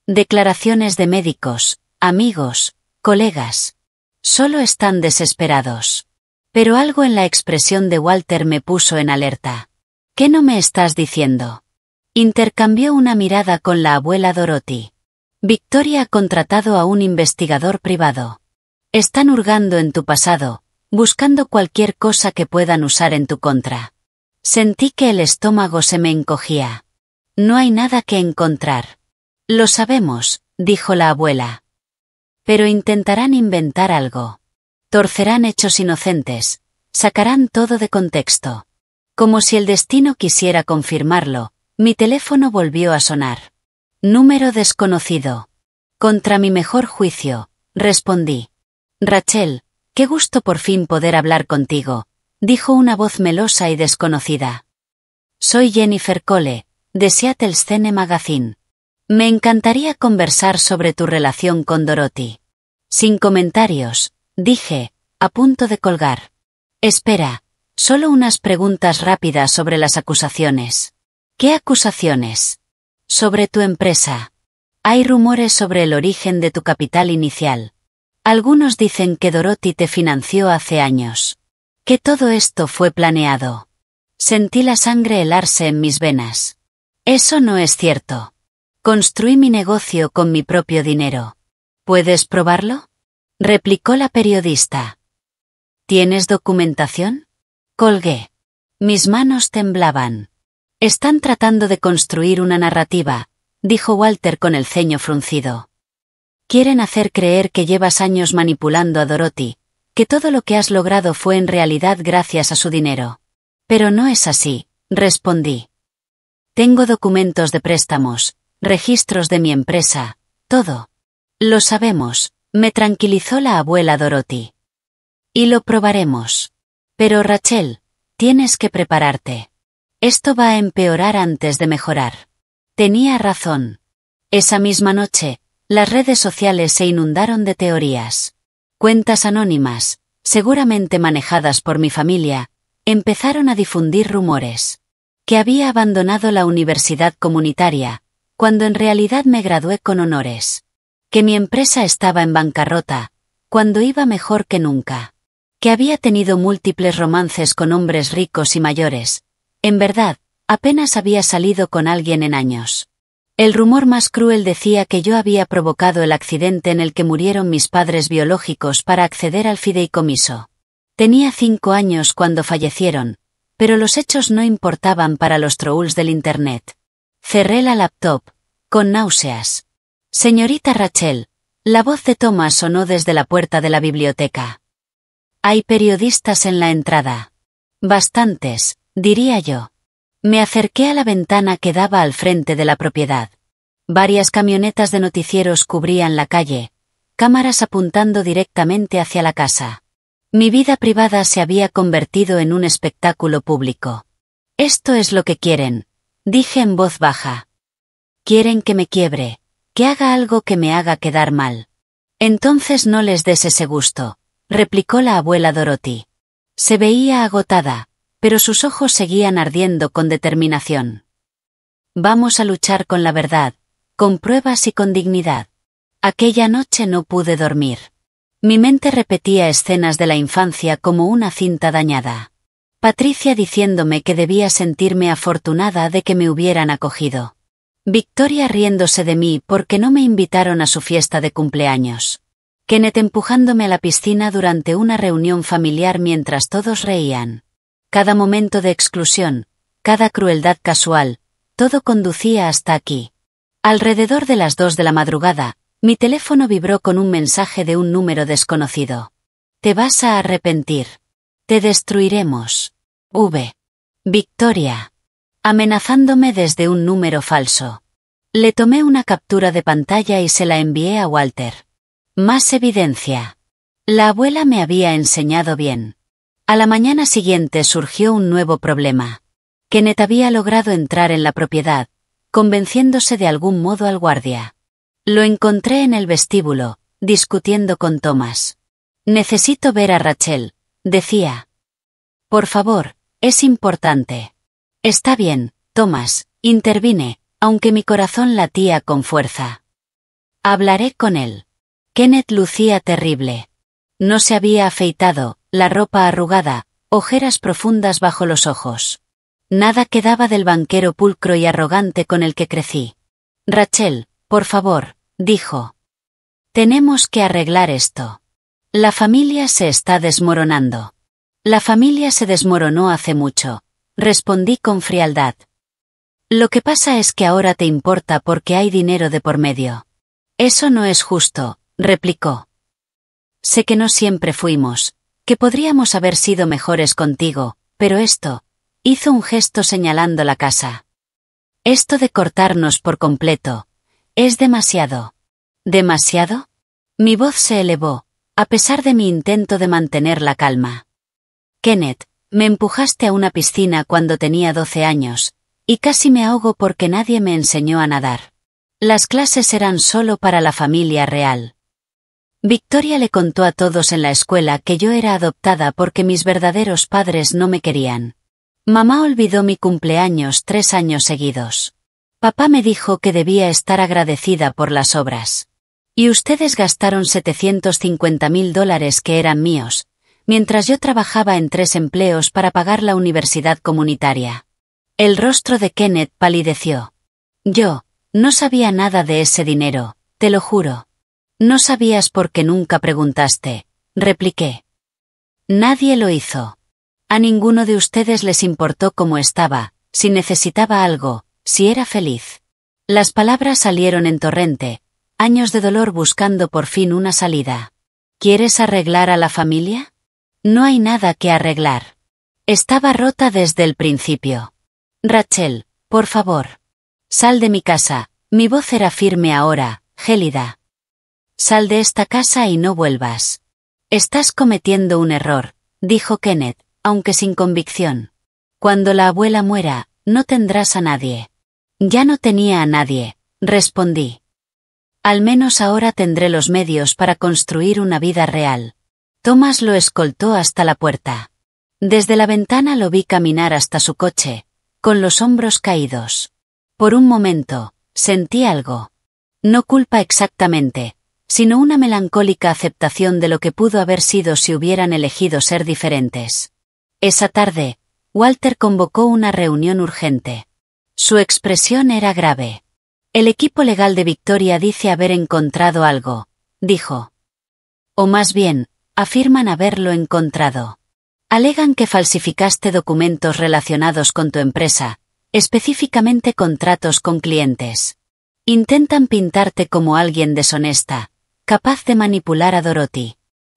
Declaraciones de médicos, amigos, colegas. Solo están desesperados. Pero algo en la expresión de Walter me puso en alerta. ¿Qué no me estás diciendo? Intercambió una mirada con la abuela Dorothy. Victoria ha contratado a un investigador privado. Están hurgando en tu pasado, buscando cualquier cosa que puedan usar en tu contra. Sentí que el estómago se me encogía. No hay nada que encontrar. Lo sabemos, dijo la abuela. Pero intentarán inventar algo. Torcerán hechos inocentes, sacarán todo de contexto. Como si el destino quisiera confirmarlo, mi teléfono volvió a sonar. Número desconocido. Contra mi mejor juicio, respondí. Rachel, qué gusto por fin poder hablar contigo, dijo una voz melosa y desconocida. Soy Jennifer Cole, de Seattle Scene Magazine. Me encantaría conversar sobre tu relación con Dorothy. Sin comentarios, dije, a punto de colgar. Espera, solo unas preguntas rápidas sobre las acusaciones. ¿Qué acusaciones? Sobre tu empresa. Hay rumores sobre el origen de tu capital inicial. Algunos dicen que Dorothy te financió hace años. Que todo esto fue planeado. Sentí la sangre helarse en mis venas. Eso no es cierto. Construí mi negocio con mi propio dinero. ¿Puedes probarlo? Replicó la periodista. ¿Tienes documentación? Colgué. Mis manos temblaban. Están tratando de construir una narrativa, dijo Walter con el ceño fruncido. Quieren hacer creer que llevas años manipulando a Dorothy, que todo lo que has logrado fue en realidad gracias a su dinero. Pero no es así, respondí. Tengo documentos de préstamos, registros de mi empresa, todo. Lo sabemos, me tranquilizó la abuela Dorothy. Y lo probaremos. Pero Rachel, tienes que prepararte. Esto va a empeorar antes de mejorar. Tenía razón. Esa misma noche, las redes sociales se inundaron de teorías. Cuentas anónimas, seguramente manejadas por mi familia, empezaron a difundir rumores. Que había abandonado la universidad comunitaria, cuando en realidad me gradué con honores. Que mi empresa estaba en bancarrota, cuando iba mejor que nunca. Que había tenido múltiples romances con hombres ricos y mayores. En verdad, apenas había salido con alguien en años. El rumor más cruel decía que yo había provocado el accidente en el que murieron mis padres biológicos para acceder al fideicomiso. Tenía 5 años cuando fallecieron, pero los hechos no importaban para los trolls del Internet. Cerré la laptop, con náuseas. Señorita Rachel, la voz de Thomas sonó desde la puerta de la biblioteca. Hay periodistas en la entrada. Bastantes, diría yo. Me acerqué a la ventana que daba al frente de la propiedad. Varias camionetas de noticieros cubrían la calle, cámaras apuntando directamente hacia la casa. Mi vida privada se había convertido en un espectáculo público. Esto es lo que quieren, dije en voz baja. Quieren que me quiebre, que haga algo que me haga quedar mal. Entonces no les des ese gusto, replicó la abuela Dorothy. Se veía agotada, pero sus ojos seguían ardiendo con determinación. Vamos a luchar con la verdad, con pruebas y con dignidad. Aquella noche no pude dormir. Mi mente repetía escenas de la infancia como una cinta dañada. Patricia diciéndome que debía sentirme afortunada de que me hubieran acogido. Victoria riéndose de mí porque no me invitaron a su fiesta de cumpleaños. Kenneth empujándome a la piscina durante una reunión familiar mientras todos reían. Cada momento de exclusión, cada crueldad casual, todo conducía hasta aquí. Alrededor de las 2 de la madrugada, mi teléfono vibró con un mensaje de un número desconocido. Te vas a arrepentir. Te destruiremos. V. Victoria. Amenazándome desde un número falso. Le tomé una captura de pantalla y se la envié a Walter. Más evidencia. La abuela me había enseñado bien. A la mañana siguiente surgió un nuevo problema. Kenneth había logrado entrar en la propiedad, convenciéndose de algún modo al guardia. Lo encontré en el vestíbulo, discutiendo con Thomas. «Necesito ver a Rachel», decía. «Por favor, es importante». «Está bien, Thomas», intervine, aunque mi corazón latía con fuerza. «Hablaré con él». Kenneth lucía terrible. No se había afeitado, la ropa arrugada, ojeras profundas bajo los ojos. Nada quedaba del banquero pulcro y arrogante con el que crecí. «Rachel, por favor», dijo. «Tenemos que arreglar esto. La familia se está desmoronando». «La familia se desmoronó hace mucho», respondí con frialdad. «Lo que pasa es que ahora te importa porque hay dinero de por medio». «Eso no es justo», replicó. «Sé que no siempre fuimos, que podríamos haber sido mejores contigo, pero esto», hizo un gesto señalando la casa. «Esto de cortarnos por completo, es demasiado». «¿Demasiado?». Mi voz se elevó, a pesar de mi intento de mantener la calma. «Kenneth, me empujaste a una piscina cuando tenía 12 años, y casi me ahogo porque nadie me enseñó a nadar. Las clases eran solo para la familia real». Victoria le contó a todos en la escuela que yo era adoptada porque mis verdaderos padres no me querían. Mamá olvidó mi cumpleaños 3 años seguidos. Papá me dijo que debía estar agradecida por las obras. Y ustedes gastaron $750.000 que eran míos, mientras yo trabajaba en 3 empleos para pagar la universidad comunitaria. El rostro de Kenneth palideció. «Yo no sabía nada de ese dinero, te lo juro». «No sabías porque nunca preguntaste», repliqué. «Nadie lo hizo. A ninguno de ustedes les importó cómo estaba, si necesitaba algo, si era feliz». Las palabras salieron en torrente, años de dolor buscando por fin una salida. «¿Quieres arreglar a la familia?». «No hay nada que arreglar. Estaba rota desde el principio». «Rachel, por favor. Sal de mi casa». Mi voz era firme ahora, gélida. «Sal de esta casa y no vuelvas». «Estás cometiendo un error», dijo Kenneth, aunque sin convicción. «Cuando la abuela muera, no tendrás a nadie». «Ya no tenía a nadie», respondí. «Al menos ahora tendré los medios para construir una vida real». Thomas lo escoltó hasta la puerta. Desde la ventana lo vi caminar hasta su coche, con los hombros caídos. Por un momento, sentí algo. No culpa exactamente, sino una melancólica aceptación de lo que pudo haber sido si hubieran elegido ser diferentes. Esa tarde, Walter convocó una reunión urgente. Su expresión era grave. «El equipo legal de Victoria dice haber encontrado algo», dijo. «O más bien, afirman haberlo encontrado. Alegan que falsificaste documentos relacionados con tu empresa, específicamente contratos con clientes. Intentan pintarte como alguien deshonesta, capaz de manipular a Dorothy».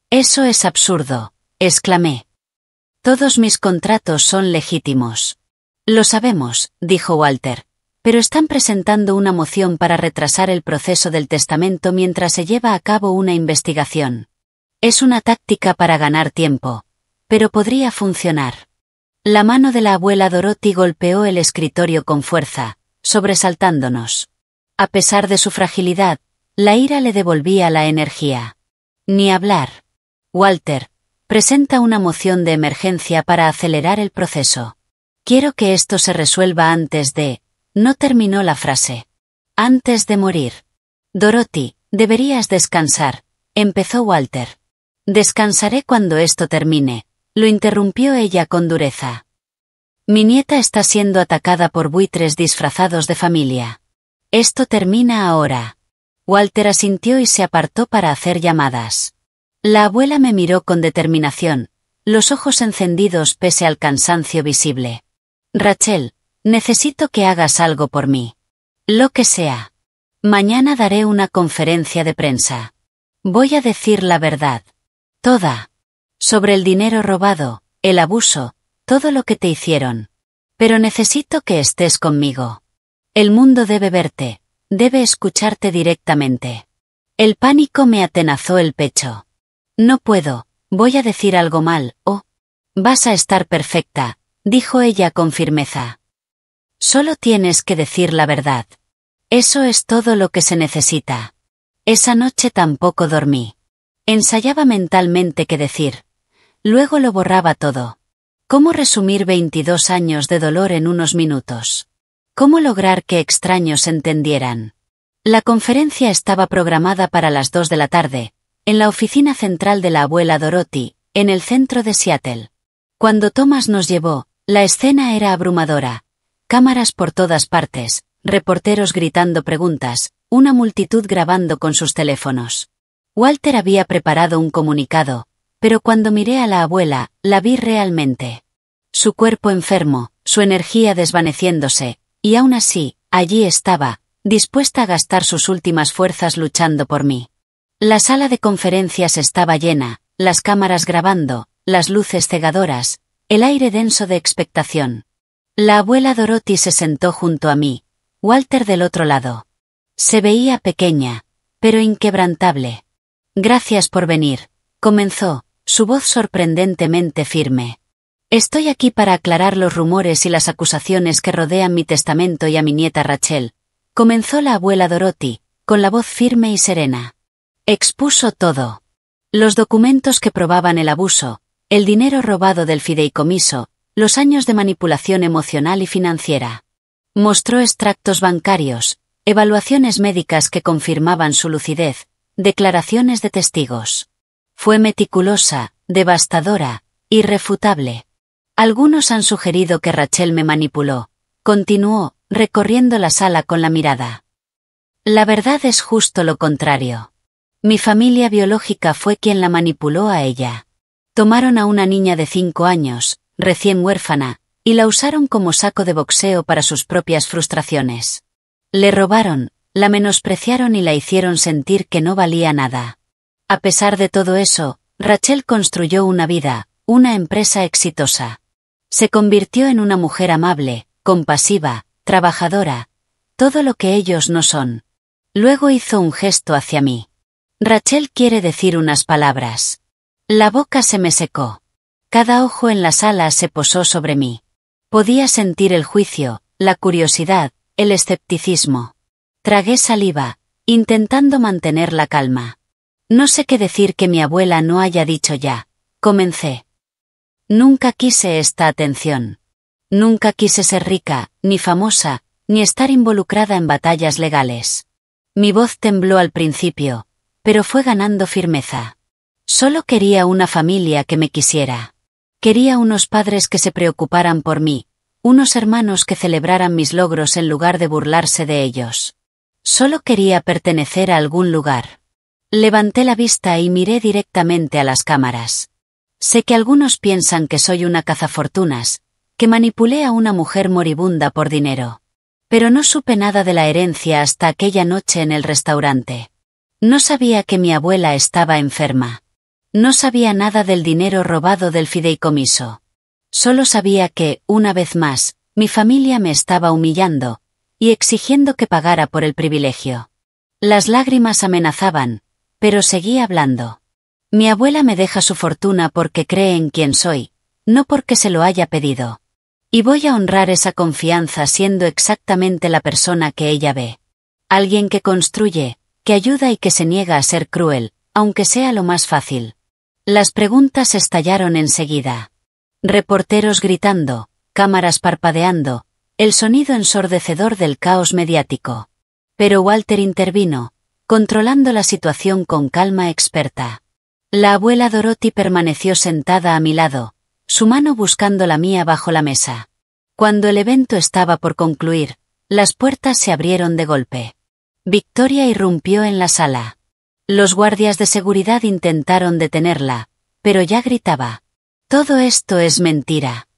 «Eso es absurdo», exclamé. «Todos mis contratos son legítimos». «Lo sabemos», dijo Walter, «pero están presentando una moción para retrasar el proceso del testamento mientras se lleva a cabo una investigación. Es una táctica para ganar tiempo, pero podría funcionar». La mano de la abuela Dorothy golpeó el escritorio con fuerza, sobresaltándonos. A pesar de su fragilidad, la ira le devolvía la energía. «Ni hablar. Walter, presenta una moción de emergencia para acelerar el proceso. Quiero que esto se resuelva antes de…». No terminó la frase. «Antes de morir». «Dorothy, deberías descansar», empezó Walter. «Descansaré cuando esto termine», lo interrumpió ella con dureza. «Mi nieta está siendo atacada por buitres disfrazados de familia. Esto termina ahora». Walter asintió y se apartó para hacer llamadas. La abuela me miró con determinación, los ojos encendidos pese al cansancio visible. «Rachel, necesito que hagas algo por mí. Lo que sea. Mañana daré una conferencia de prensa. Voy a decir la verdad. Toda. Sobre el dinero robado, el abuso, todo lo que te hicieron. Pero necesito que estés conmigo. El mundo debe verte, debe escucharte directamente». El pánico me atenazó el pecho. «No puedo, voy a decir algo mal, oh». Vas a estar perfecta, dijo ella con firmeza. Solo tienes que decir la verdad. Eso es todo lo que se necesita. Esa noche tampoco dormí. Ensayaba mentalmente qué decir. Luego lo borraba todo. ¿Cómo resumir 22 años de dolor en unos minutos? ¿Cómo lograr que extraños entendieran? La conferencia estaba programada para las 2 de la tarde, en la oficina central de la abuela Dorothy, en el centro de Seattle. Cuando Thomas nos llevó, la escena era abrumadora. Cámaras por todas partes, reporteros gritando preguntas, una multitud grabando con sus teléfonos. Walter había preparado un comunicado, pero cuando miré a la abuela, la vi realmente. Su cuerpo enfermo, su energía desvaneciéndose, y aún así, allí estaba, dispuesta a gastar sus últimas fuerzas luchando por mí. La sala de conferencias estaba llena, las cámaras grabando, las luces cegadoras, el aire denso de expectación. La abuela Dorothy se sentó junto a mí, Walter del otro lado. Se veía pequeña, pero inquebrantable. Gracias por venir, comenzó, su voz sorprendentemente firme. Estoy aquí para aclarar los rumores y las acusaciones que rodean mi testamento y a mi nieta Rachel, comenzó la abuela Dorothy, con la voz firme y serena. Expuso todo. Los documentos que probaban el abuso, el dinero robado del fideicomiso, los años de manipulación emocional y financiera. Mostró extractos bancarios, evaluaciones médicas que confirmaban su lucidez, declaraciones de testigos. Fue meticulosa, devastadora, irrefutable. Algunos han sugerido que Rachel me manipuló, continuó, recorriendo la sala con la mirada. La verdad es justo lo contrario. Mi familia biológica fue quien la manipuló a ella. Tomaron a una niña de 5 años, recién huérfana, y la usaron como saco de boxeo para sus propias frustraciones. Le robaron, la menospreciaron y la hicieron sentir que no valía nada. A pesar de todo eso, Rachel construyó una vida, una empresa exitosa. Se convirtió en una mujer amable, compasiva, trabajadora, todo lo que ellos no son. Luego hizo un gesto hacia mí. Rachel quiere decir unas palabras. La boca se me secó. Cada ojo en la sala se posó sobre mí. Podía sentir el juicio, la curiosidad, el escepticismo. Tragué saliva, intentando mantener la calma. No sé qué decir que mi abuela no haya dicho ya. Comencé. Nunca quise esta atención. Nunca quise ser rica, ni famosa, ni estar involucrada en batallas legales. Mi voz tembló al principio, pero fue ganando firmeza. Solo quería una familia que me quisiera. Quería unos padres que se preocuparan por mí, unos hermanos que celebraran mis logros en lugar de burlarse de ellos. Solo quería pertenecer a algún lugar. Levanté la vista y miré directamente a las cámaras. Sé que algunos piensan que soy una cazafortunas, que manipulé a una mujer moribunda por dinero. Pero no supe nada de la herencia hasta aquella noche en el restaurante. No sabía que mi abuela estaba enferma. No sabía nada del dinero robado del fideicomiso. Solo sabía que, una vez más, mi familia me estaba humillando y exigiendo que pagara por el privilegio. Las lágrimas amenazaban, pero seguí hablando. Mi abuela me deja su fortuna porque cree en quien soy, no porque se lo haya pedido. Y voy a honrar esa confianza siendo exactamente la persona que ella ve. Alguien que construye, que ayuda y que se niega a ser cruel, aunque sea lo más fácil. Las preguntas estallaron enseguida. Reporteros gritando, cámaras parpadeando, el sonido ensordecedor del caos mediático. Pero Walter intervino, controlando la situación con calma experta. La abuela Dorothy permaneció sentada a mi lado, su mano buscando la mía bajo la mesa. Cuando el evento estaba por concluir, las puertas se abrieron de golpe. Victoria irrumpió en la sala. Los guardias de seguridad intentaron detenerla, pero ya gritaba. Todo esto es mentira.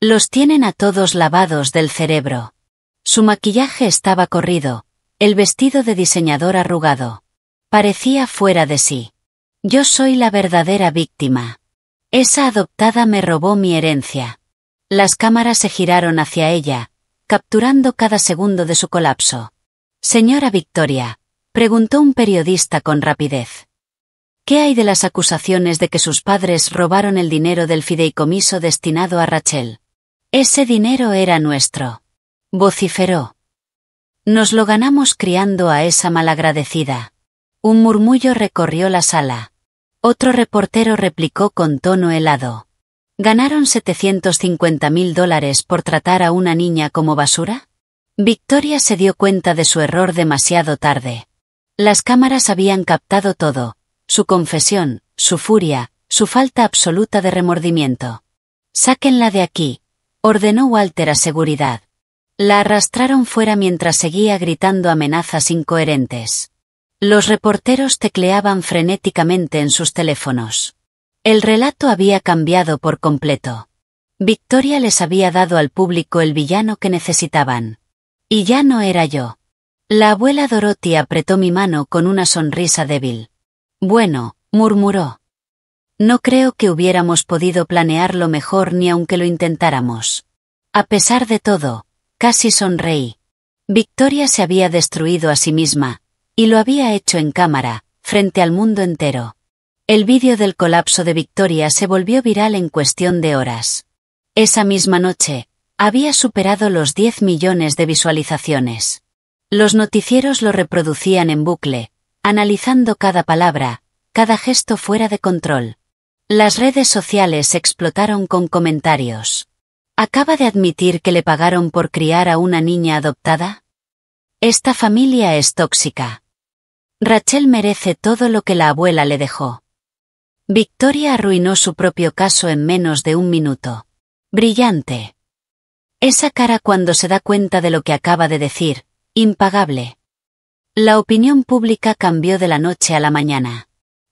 Los tienen a todos lavados del cerebro. Su maquillaje estaba corrido, el vestido de diseñador arrugado. Parecía fuera de sí. Yo soy la verdadera víctima. Esa adoptada me robó mi herencia. Las cámaras se giraron hacia ella, capturando cada segundo de su colapso. Señora Victoria, preguntó un periodista con rapidez. ¿Qué hay de las acusaciones de que sus padres robaron el dinero del fideicomiso destinado a Rachel? Ese dinero era nuestro. Vociferó. Nos lo ganamos criando a esa malagradecida. Un murmullo recorrió la sala. Otro reportero replicó con tono helado. ¿Ganaron $750.000 por tratar a una niña como basura? Victoria se dio cuenta de su error demasiado tarde. Las cámaras habían captado todo: su confesión, su furia, su falta absoluta de remordimiento. «Sáquenla de aquí», ordenó Walter a seguridad. La arrastraron fuera mientras seguía gritando amenazas incoherentes. Los reporteros tecleaban frenéticamente en sus teléfonos. El relato había cambiado por completo. Victoria les había dado al público el villano que necesitaban. Y ya no era yo. La abuela Dorothy apretó mi mano con una sonrisa débil. «Bueno», murmuró. «No creo que hubiéramos podido planearlo mejor ni aunque lo intentáramos». A pesar de todo, casi sonreí. Victoria se había destruido a sí misma, y lo había hecho en cámara, frente al mundo entero. El vídeo del colapso de Victoria se volvió viral en cuestión de horas. Esa misma noche, había superado los 10 millones de visualizaciones. Los noticieros lo reproducían en bucle, analizando cada palabra, cada gesto fuera de control. Las redes sociales explotaron con comentarios. ¿Acaba de admitir que le pagaron por criar a una niña adoptada? Esta familia es tóxica. Rachel merece todo lo que la abuela le dejó. Victoria arruinó su propio caso en menos de un minuto. Brillante. Esa cara cuando se da cuenta de lo que acaba de decir, impagable. La opinión pública cambió de la noche a la mañana.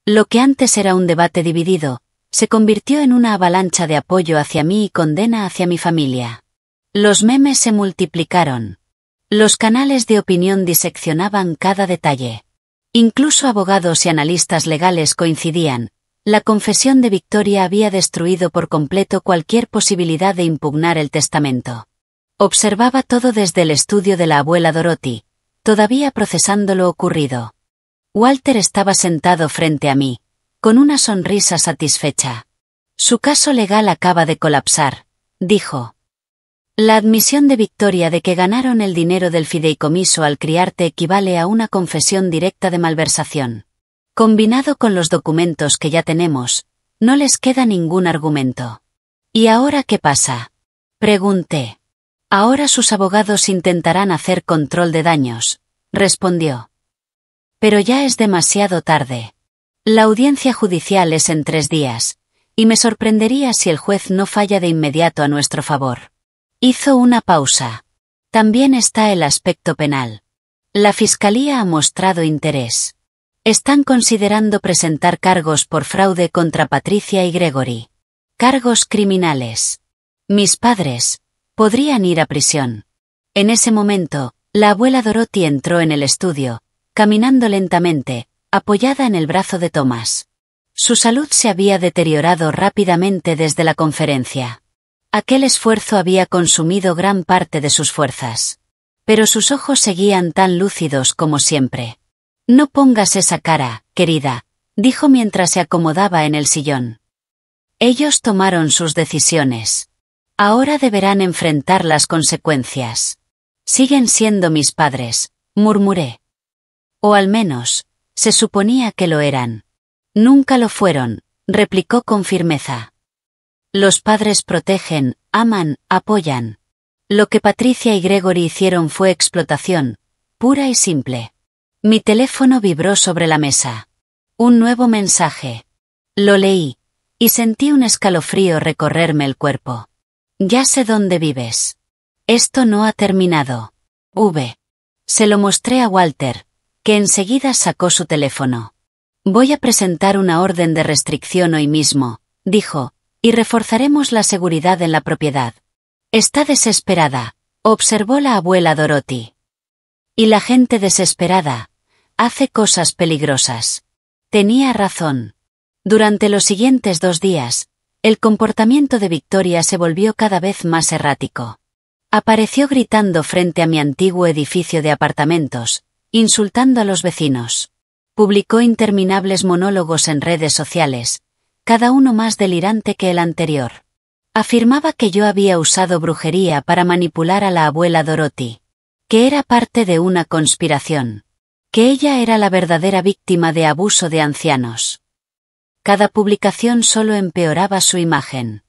Lo que antes era un debate dividido, se convirtió en una avalancha de apoyo hacia mí y condena hacia mi familia. Los memes se multiplicaron. Los canales de opinión diseccionaban cada detalle. Incluso abogados y analistas legales coincidían. La confesión de Victoria había destruido por completo cualquier posibilidad de impugnar el testamento. Observaba todo desde el estudio de la abuela Dorothy, todavía procesando lo ocurrido. Walter estaba sentado frente a mí, con una sonrisa satisfecha. Su caso legal acaba de colapsar, dijo. La admisión de Victoria de que ganaron el dinero del fideicomiso al criarte equivale a una confesión directa de malversación. Combinado con los documentos que ya tenemos, no les queda ningún argumento. ¿Y ahora qué pasa?, pregunté. Ahora sus abogados intentarán hacer control de daños, respondió. Pero ya es demasiado tarde. La audiencia judicial es en 3 días, y me sorprendería si el juez no falla de inmediato a nuestro favor. Hizo una pausa. También está el aspecto penal. La fiscalía ha mostrado interés. Están considerando presentar cargos por fraude contra Patricia y Gregory. Cargos criminales. Mis padres podrían ir a prisión. En ese momento, la abuela Dorothy entró en el estudio, caminando lentamente, apoyada en el brazo de Thomas. Su salud se había deteriorado rápidamente desde la conferencia. Aquel esfuerzo había consumido gran parte de sus fuerzas. Pero sus ojos seguían tan lúcidos como siempre. «No pongas esa cara, querida», dijo mientras se acomodaba en el sillón. Ellos tomaron sus decisiones. Ahora deberán enfrentar las consecuencias. Siguen siendo mis padres, murmuré. O al menos, se suponía que lo eran. Nunca lo fueron, replicó con firmeza. Los padres protegen, aman, apoyan. Lo que Patricia y Gregory hicieron fue explotación, pura y simple. Mi teléfono vibró sobre la mesa. Un nuevo mensaje. Lo leí, y sentí un escalofrío recorrerme el cuerpo. Ya sé dónde vives. Esto no ha terminado. Se lo mostré a Walter, que enseguida sacó su teléfono. Voy a presentar una orden de restricción hoy mismo, dijo, y reforzaremos la seguridad en la propiedad. Está desesperada, observó la abuela Dorothy. Y la gente desesperada hace cosas peligrosas. Tenía razón. Durante los siguientes 2 días, el comportamiento de Victoria se volvió cada vez más errático. Apareció gritando frente a mi antiguo edificio de apartamentos, insultando a los vecinos. Publicó interminables monólogos en redes sociales, cada uno más delirante que el anterior. Afirmaba que yo había usado brujería para manipular a la abuela Dorothy, que era parte de una conspiración, que ella era la verdadera víctima de abuso de ancianos. Cada publicación solo empeoraba su imagen.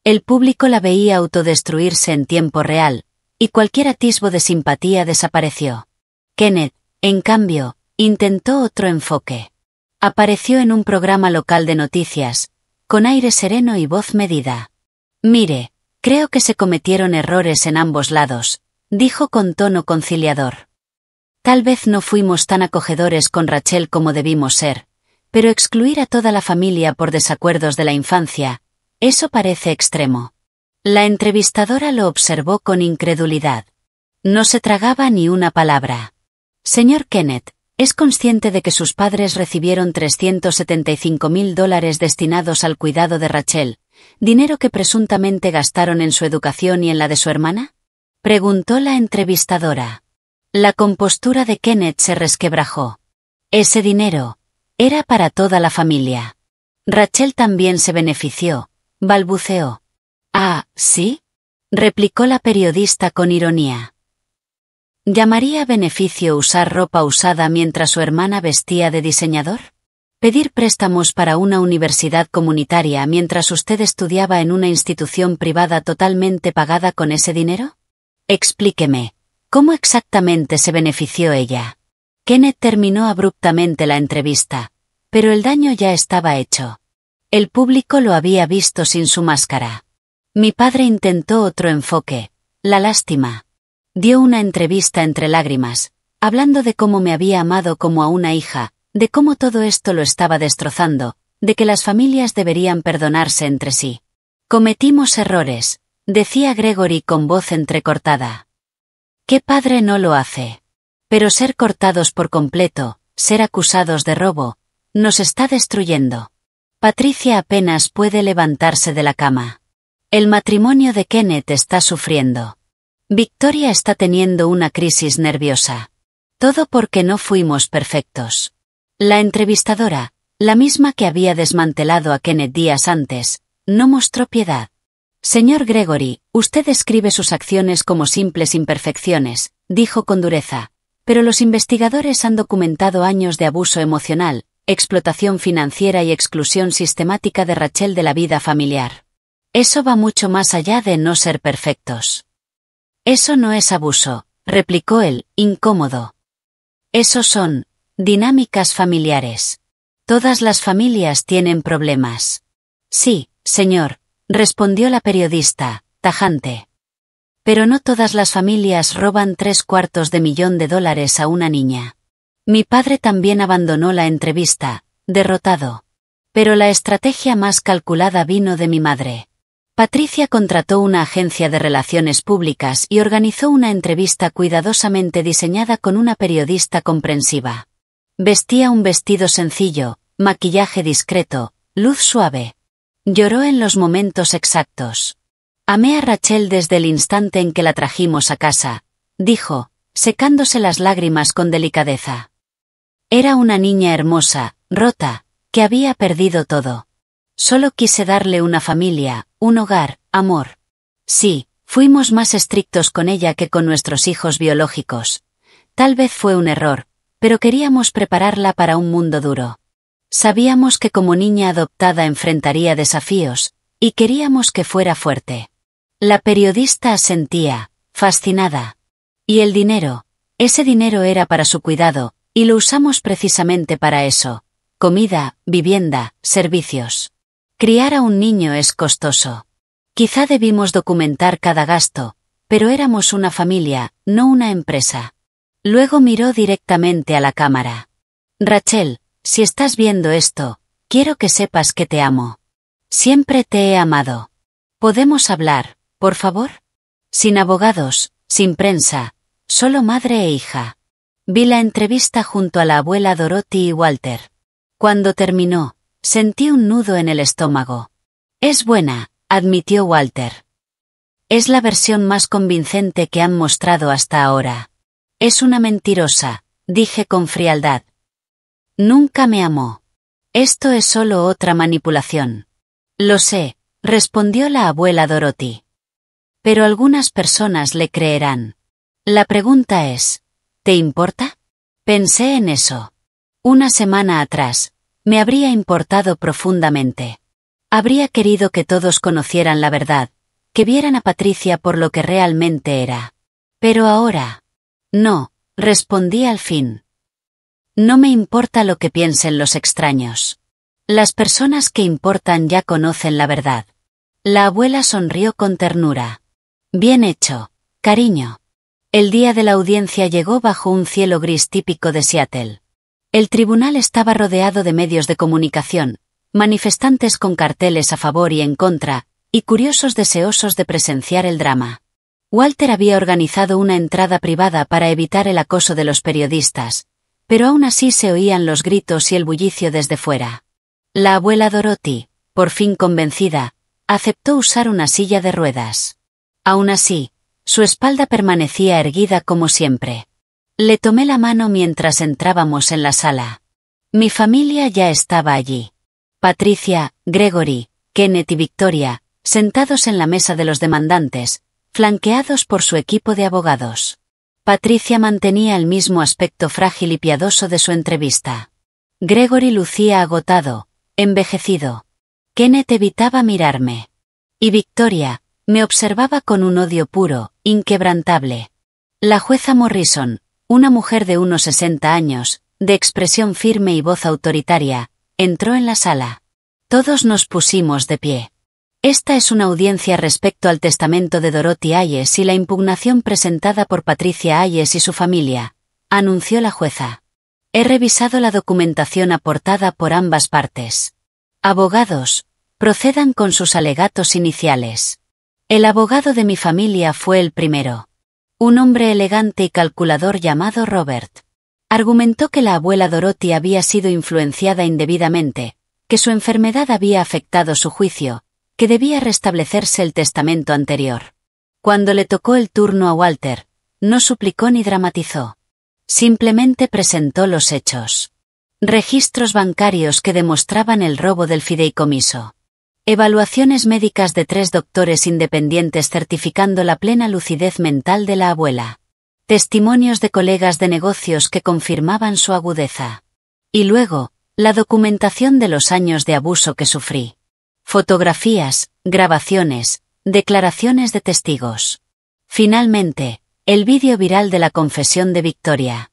El público la veía autodestruirse en tiempo real, y cualquier atisbo de simpatía desapareció. Kenneth, en cambio, intentó otro enfoque. Apareció en un programa local de noticias, con aire sereno y voz medida. Mire, creo que se cometieron errores en ambos lados, dijo con tono conciliador. Tal vez no fuimos tan acogedores con Rachel como debimos ser, pero excluir a toda la familia por desacuerdos de la infancia, eso parece extremo. La entrevistadora lo observó con incredulidad. No se tragaba ni una palabra. Señor Kenneth, ¿es consciente de que sus padres recibieron $375.000 destinados al cuidado de Rachel, dinero que presuntamente gastaron en su educación y en la de su hermana? Preguntó la entrevistadora. La compostura de Kenneth se resquebrajó. Ese dinero era para toda la familia. Rachel también se benefició, balbuceó. Ah, ¿sí? Replicó la periodista con ironía. ¿Llamaría beneficio usar ropa usada mientras su hermana vestía de diseñador? ¿Pedir préstamos para una universidad comunitaria mientras usted estudiaba en una institución privada totalmente pagada con ese dinero? Explíqueme, ¿cómo exactamente se benefició ella? Kenneth terminó abruptamente la entrevista, pero el daño ya estaba hecho. El público lo había visto sin su máscara. Mi padre intentó otro enfoque, la lástima. Dio una entrevista entre lágrimas, hablando de cómo me había amado como a una hija, de cómo todo esto lo estaba destrozando, de que las familias deberían perdonarse entre sí. Cometimos errores, decía Gregory con voz entrecortada. ¿Qué padre no lo hace? Pero ser cortados por completo, ser acusados de robo, nos está destruyendo. Patricia apenas puede levantarse de la cama. El matrimonio de Kenneth está sufriendo. Victoria está teniendo una crisis nerviosa. Todo porque no fuimos perfectos. La entrevistadora, la misma que había desmantelado a Kenneth días antes, no mostró piedad. Señor Gregory, usted describe sus acciones como simples imperfecciones, dijo con dureza, pero los investigadores han documentado años de abuso emocional, explotación financiera y exclusión sistemática de Rachel de la vida familiar. Eso va mucho más allá de no ser perfectos. Eso no es abuso, replicó él, incómodo. Eso son dinámicas familiares. Todas las familias tienen problemas. Sí, señor, respondió la periodista, tajante. Pero no todas las familias roban $750.000 a una niña. Mi padre también abandonó la entrevista, derrotado. Pero la estrategia más calculada vino de mi madre. Patricia contrató una agencia de relaciones públicas y organizó una entrevista cuidadosamente diseñada con una periodista comprensiva. Vestía un vestido sencillo, maquillaje discreto, luz suave. Lloró en los momentos exactos. Amé a Rachel desde el instante en que la trajimos a casa, dijo, secándose las lágrimas con delicadeza. Era una niña hermosa, rota, que había perdido todo. Solo quise darle una familia, un hogar, amor. Sí, fuimos más estrictos con ella que con nuestros hijos biológicos. Tal vez fue un error, pero queríamos prepararla para un mundo duro. Sabíamos que como niña adoptada enfrentaría desafíos, y queríamos que fuera fuerte. La periodista asentía, fascinada. Y el dinero, ese dinero era para su cuidado, y lo usamos precisamente para eso. Comida, vivienda, servicios. Criar a un niño es costoso. Quizá debimos documentar cada gasto, pero éramos una familia, no una empresa. Luego miró directamente a la cámara. Rachel, si estás viendo esto, quiero que sepas que te amo. Siempre te he amado. ¿Podemos hablar, por favor? Sin abogados, sin prensa, solo madre e hija. Vi la entrevista junto a la abuela Dorothy y Walter. Cuando terminó, sentí un nudo en el estómago. Es buena, admitió Walter. Es la versión más convincente que han mostrado hasta ahora. Es una mentirosa, dije con frialdad. Nunca me amó. Esto es solo otra manipulación. Lo sé, respondió la abuela Dorothy. Pero algunas personas le creerán. La pregunta es, ¿te importa? Pensé en eso. Una semana atrás, me habría importado profundamente. Habría querido que todos conocieran la verdad, que vieran a Patricia por lo que realmente era. Pero ahora... No, respondí al fin. No me importa lo que piensen los extraños. Las personas que importan ya conocen la verdad. La abuela sonrió con ternura. Bien hecho, cariño. El día de la audiencia llegó bajo un cielo gris típico de Seattle. El tribunal estaba rodeado de medios de comunicación, manifestantes con carteles a favor y en contra, y curiosos deseosos de presenciar el drama. Walter había organizado una entrada privada para evitar el acoso de los periodistas, pero aún así se oían los gritos y el bullicio desde fuera. La abuela Dorothy, por fin convencida, aceptó usar una silla de ruedas. Aún así, su espalda permanecía erguida como siempre. Le tomé la mano mientras entrábamos en la sala. Mi familia ya estaba allí. Patricia, Gregory, Kenneth y Victoria, sentados en la mesa de los demandantes, flanqueados por su equipo de abogados. Patricia mantenía el mismo aspecto frágil y piadoso de su entrevista. Gregory lucía agotado, envejecido. Kenneth evitaba mirarme. Y Victoria, me observaba con un odio puro, inquebrantable. La jueza Morrison, una mujer de unos 60 años, de expresión firme y voz autoritaria, entró en la sala. Todos nos pusimos de pie. Esta es una audiencia respecto al testamento de Dorothy Hayes y la impugnación presentada por Patricia Hayes y su familia, anunció la jueza. He revisado la documentación aportada por ambas partes. Abogados, procedan con sus alegatos iniciales. El abogado de mi familia fue el primero. Un hombre elegante y calculador llamado Robert. Argumentó que la abuela Dorothy había sido influenciada indebidamente, que su enfermedad había afectado su juicio, que debía restablecerse el testamento anterior. Cuando le tocó el turno a Walter, no suplicó ni dramatizó. Simplemente presentó los hechos. Registros bancarios que demostraban el robo del fideicomiso. Evaluaciones médicas de 3 doctores independientes certificando la plena lucidez mental de la abuela. Testimonios de colegas de negocios que confirmaban su agudeza. Y luego, la documentación de los años de abuso que sufrí. Fotografías, grabaciones, declaraciones de testigos. Finalmente, el vídeo viral de la confesión de Victoria.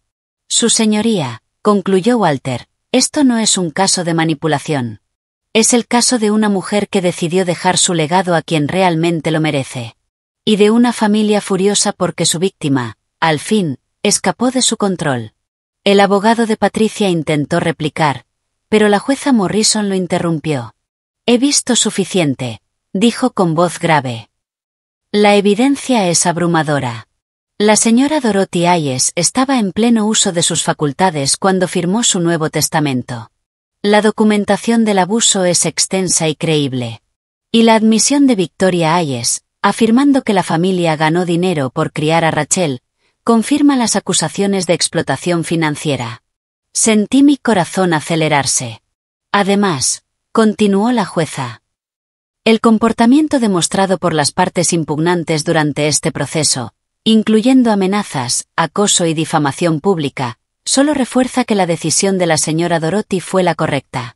Su señoría, concluyó Walter, esto no es un caso de manipulación. Es el caso de una mujer que decidió dejar su legado a quien realmente lo merece. Y de una familia furiosa porque su víctima, al fin, escapó de su control. El abogado de Patricia intentó replicar, pero la jueza Morrison lo interrumpió. He visto suficiente, dijo con voz grave. La evidencia es abrumadora. La señora Dorothy Hayes estaba en pleno uso de sus facultades cuando firmó su nuevo testamento. La documentación del abuso es extensa y creíble. Y la admisión de Victoria Hayes, afirmando que la familia ganó dinero por criar a Rachel, confirma las acusaciones de explotación financiera. Sentí mi corazón acelerarse. Además, continuó la jueza. El comportamiento demostrado por las partes impugnantes durante este proceso, incluyendo amenazas, acoso y difamación pública, solo refuerza que la decisión de la señora Dorothy fue la correcta.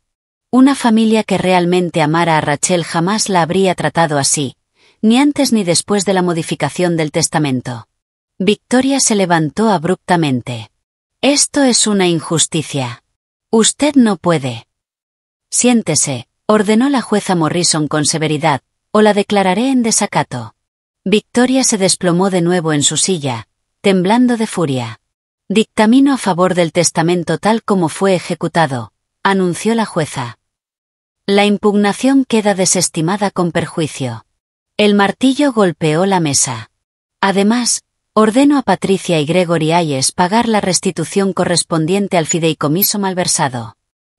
Una familia que realmente amara a Rachel jamás la habría tratado así, ni antes ni después de la modificación del testamento. Victoria se levantó abruptamente. Esto es una injusticia. Usted no puede. Siéntese, ordenó la jueza Morrison con severidad, o la declararé en desacato. Victoria se desplomó de nuevo en su silla, temblando de furia. Dictamino a favor del testamento tal como fue ejecutado, anunció la jueza. La impugnación queda desestimada con perjuicio. El martillo golpeó la mesa. Además, ordeno a Patricia y Gregory Hayes pagar la restitución correspondiente al fideicomiso malversado.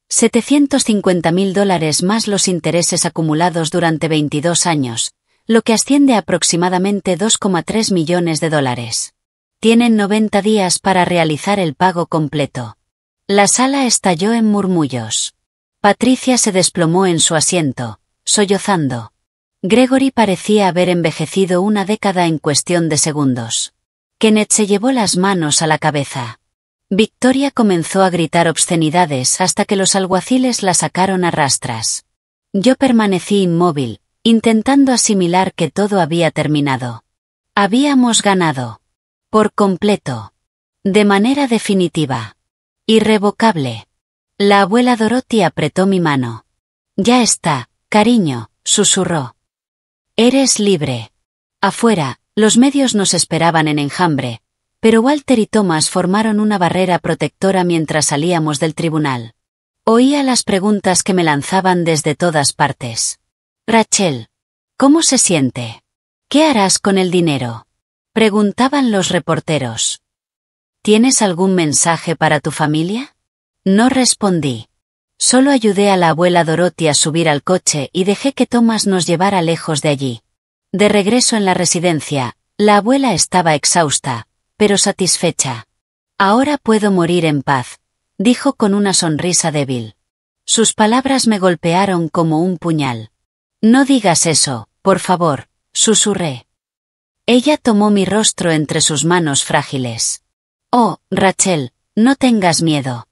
$750.000 más los intereses acumulados durante 22 años, lo que asciende a aproximadamente $2,3 millones. Tienen 90 días para realizar el pago completo. La sala estalló en murmullos. Patricia se desplomó en su asiento, sollozando. Gregory parecía haber envejecido una década en cuestión de segundos. Kenneth se llevó las manos a la cabeza. Victoria comenzó a gritar obscenidades hasta que los alguaciles la sacaron a rastras. Yo permanecí inmóvil, intentando asimilar que todo había terminado. Habíamos ganado. Por completo. De manera definitiva. Irrevocable. La abuela Dorothy apretó mi mano. Ya está, cariño, susurró. Eres libre. Afuera, los medios nos esperaban en enjambre, pero Walter y Thomas formaron una barrera protectora mientras salíamos del tribunal. Oía las preguntas que me lanzaban desde todas partes. Rachel, ¿cómo se siente? ¿Qué harás con el dinero? Preguntaban los reporteros. ¿Tienes algún mensaje para tu familia? No respondí. Solo ayudé a la abuela Dorothy a subir al coche y dejé que Thomas nos llevara lejos de allí. De regreso en la residencia, la abuela estaba exhausta, pero satisfecha. Ahora puedo morir en paz, dijo con una sonrisa débil. Sus palabras me golpearon como un puñal. No digas eso, por favor, susurré. Ella tomó mi rostro entre sus manos frágiles. Oh, Rachel, no tengas miedo.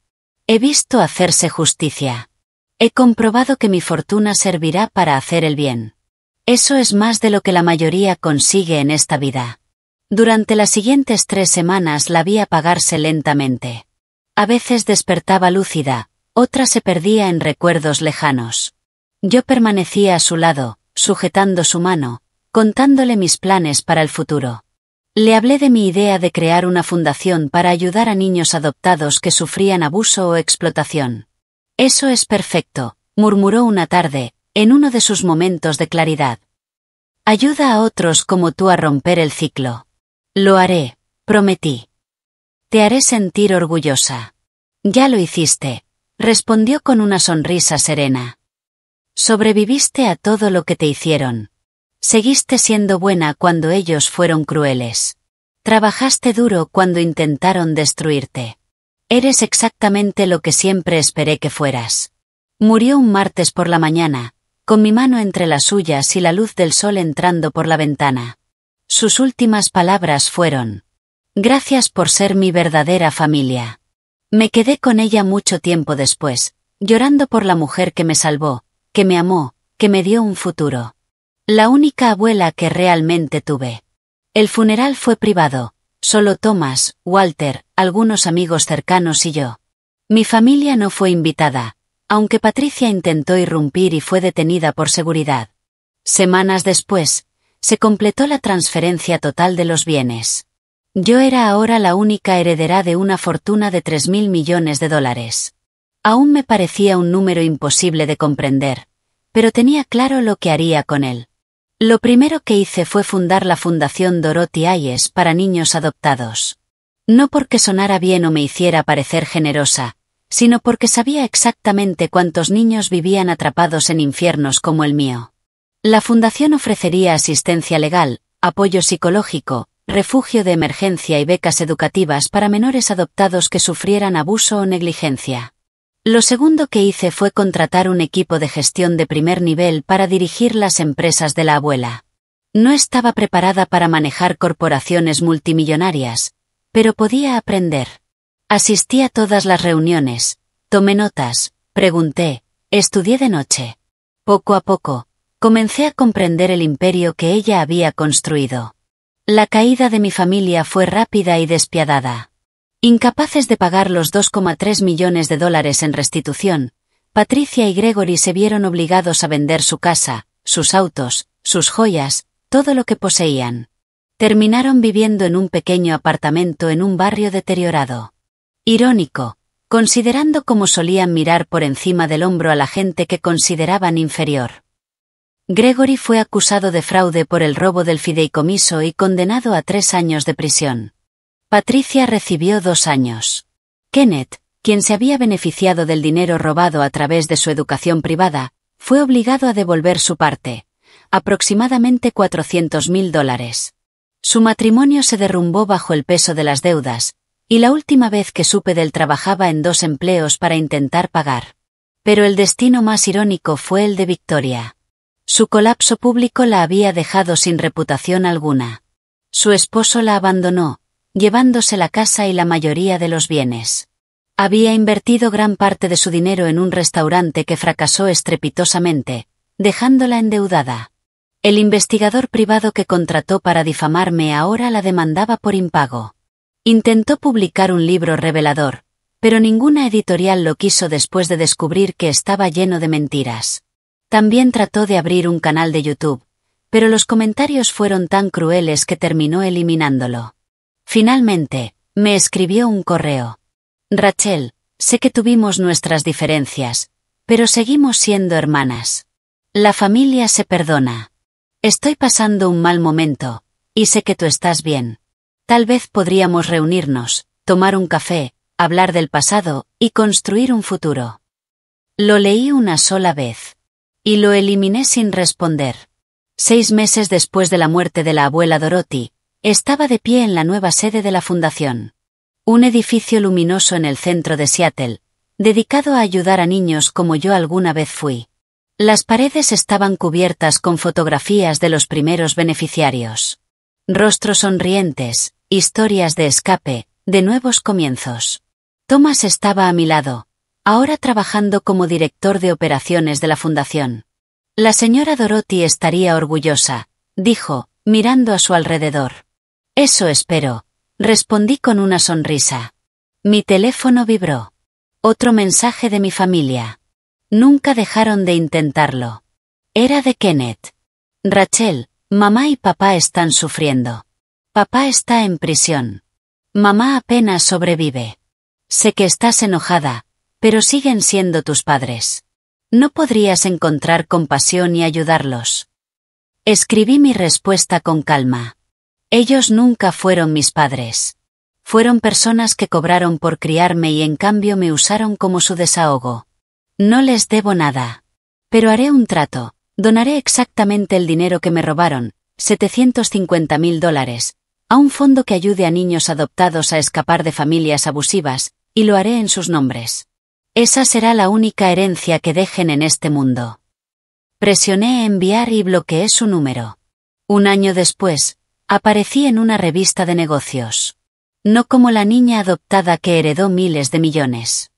He visto hacerse justicia. He comprobado que mi fortuna servirá para hacer el bien. Eso es más de lo que la mayoría consigue en esta vida. Durante las siguientes 3 semanas la vi apagarse lentamente. A veces despertaba lúcida, otras se perdía en recuerdos lejanos. Yo permanecía a su lado, sujetando su mano, contándole mis planes para el futuro. Le hablé de mi idea de crear una fundación para ayudar a niños adoptados que sufrían abuso o explotación. Eso es perfecto, murmuró una tarde, en uno de sus momentos de claridad. Ayuda a otros como tú a romper el ciclo. Lo haré, prometí. Te haré sentir orgullosa. Ya lo hiciste, respondió con una sonrisa serena. Sobreviviste a todo lo que te hicieron. Seguiste siendo buena cuando ellos fueron crueles. Trabajaste duro cuando intentaron destruirte. Eres exactamente lo que siempre esperé que fueras. Murió un martes por la mañana, con mi mano entre las suyas y la luz del sol entrando por la ventana. Sus últimas palabras fueron: gracias por ser mi verdadera familia. Me quedé con ella mucho tiempo después, llorando por la mujer que me salvó, que me amó, que me dio un futuro. La única abuela que realmente tuve. El funeral fue privado, solo Thomas, Walter, algunos amigos cercanos y yo. Mi familia no fue invitada, aunque Patricia intentó irrumpir y fue detenida por seguridad. Semanas después, se completó la transferencia total de los bienes. Yo era ahora la única heredera de una fortuna de $3.000 millones. Aún me parecía un número imposible de comprender, pero tenía claro lo que haría con él. Lo primero que hice fue fundar la Fundación Dorothy Hayes para niños adoptados. No porque sonara bien o me hiciera parecer generosa, sino porque sabía exactamente cuántos niños vivían atrapados en infiernos como el mío. La fundación ofrecería asistencia legal, apoyo psicológico, refugio de emergencia y becas educativas para menores adoptados que sufrieran abuso o negligencia. Lo segundo que hice fue contratar un equipo de gestión de primer nivel para dirigir las empresas de la abuela. No estaba preparada para manejar corporaciones multimillonarias, pero podía aprender. Asistí a todas las reuniones, tomé notas, pregunté, estudié de noche. Poco a poco, comencé a comprender el imperio que ella había construido. La caída de mi familia fue rápida y despiadada. Incapaces de pagar los $2,3 millones en restitución, Patricia y Gregory se vieron obligados a vender su casa, sus autos, sus joyas, todo lo que poseían. Terminaron viviendo en un pequeño apartamento en un barrio deteriorado. Irónico, considerando cómo solían mirar por encima del hombro a la gente que consideraban inferior. Gregory fue acusado de fraude por el robo del fideicomiso y condenado a 3 años de prisión. Patricia recibió 2 años. Kenneth, quien se había beneficiado del dinero robado a través de su educación privada, fue obligado a devolver su parte, aproximadamente $400.000. Su matrimonio se derrumbó bajo el peso de las deudas, Y la última vez que supe de él trabajaba en 2 empleos para intentar pagar. Pero el destino más irónico fue el de Victoria. Su colapso público la había dejado sin reputación alguna. Su esposo la abandonó, llevándose la casa y la mayoría de los bienes. Había invertido gran parte de su dinero en un restaurante que fracasó estrepitosamente, dejándola endeudada. El investigador privado que contrató para difamarme ahora la demandaba por impago. Intentó publicar un libro revelador, pero ninguna editorial lo quiso después de descubrir que estaba lleno de mentiras. También trató de abrir un canal de YouTube, pero los comentarios fueron tan crueles que terminó eliminándolo. Finalmente, me escribió un correo. Rachel, sé que tuvimos nuestras diferencias, pero seguimos siendo hermanas. La familia se perdona. Estoy pasando un mal momento, y sé que tú estás bien. Tal vez podríamos reunirnos, tomar un café, hablar del pasado, y construir un futuro. Lo leí una sola vez. Y lo eliminé sin responder. 6 meses después de la muerte de la abuela Dorothy, estaba de pie en la nueva sede de la fundación. Un edificio luminoso en el centro de Seattle, dedicado a ayudar a niños como yo alguna vez fui. Las paredes estaban cubiertas con fotografías de los primeros beneficiarios. Rostros sonrientes, historias de escape, de nuevos comienzos. Thomas estaba a mi lado, ahora trabajando como director de operaciones de la fundación. La señora Dorothy estaría orgullosa, dijo, mirando a su alrededor. Eso espero, respondí con una sonrisa. Mi teléfono vibró. Otro mensaje de mi familia. Nunca dejaron de intentarlo. Era de Kenneth. Rachel, mamá y papá están sufriendo. Papá está en prisión. Mamá apenas sobrevive. Sé que estás enojada, pero siguen siendo tus padres. ¿No podrías encontrar compasión y ayudarlos? Escribí mi respuesta con calma. Ellos nunca fueron mis padres. Fueron personas que cobraron por criarme y en cambio me usaron como su desahogo. No les debo nada. Pero haré un trato. Donaré exactamente el dinero que me robaron, $750,000, a un fondo que ayude a niños adoptados a escapar de familias abusivas, y lo haré en sus nombres. Esa será la única herencia que dejen en este mundo. Presioné enviar y bloqueé su número. Un año después, aparecí en una revista de negocios. No como la niña adoptada que heredó miles de millones,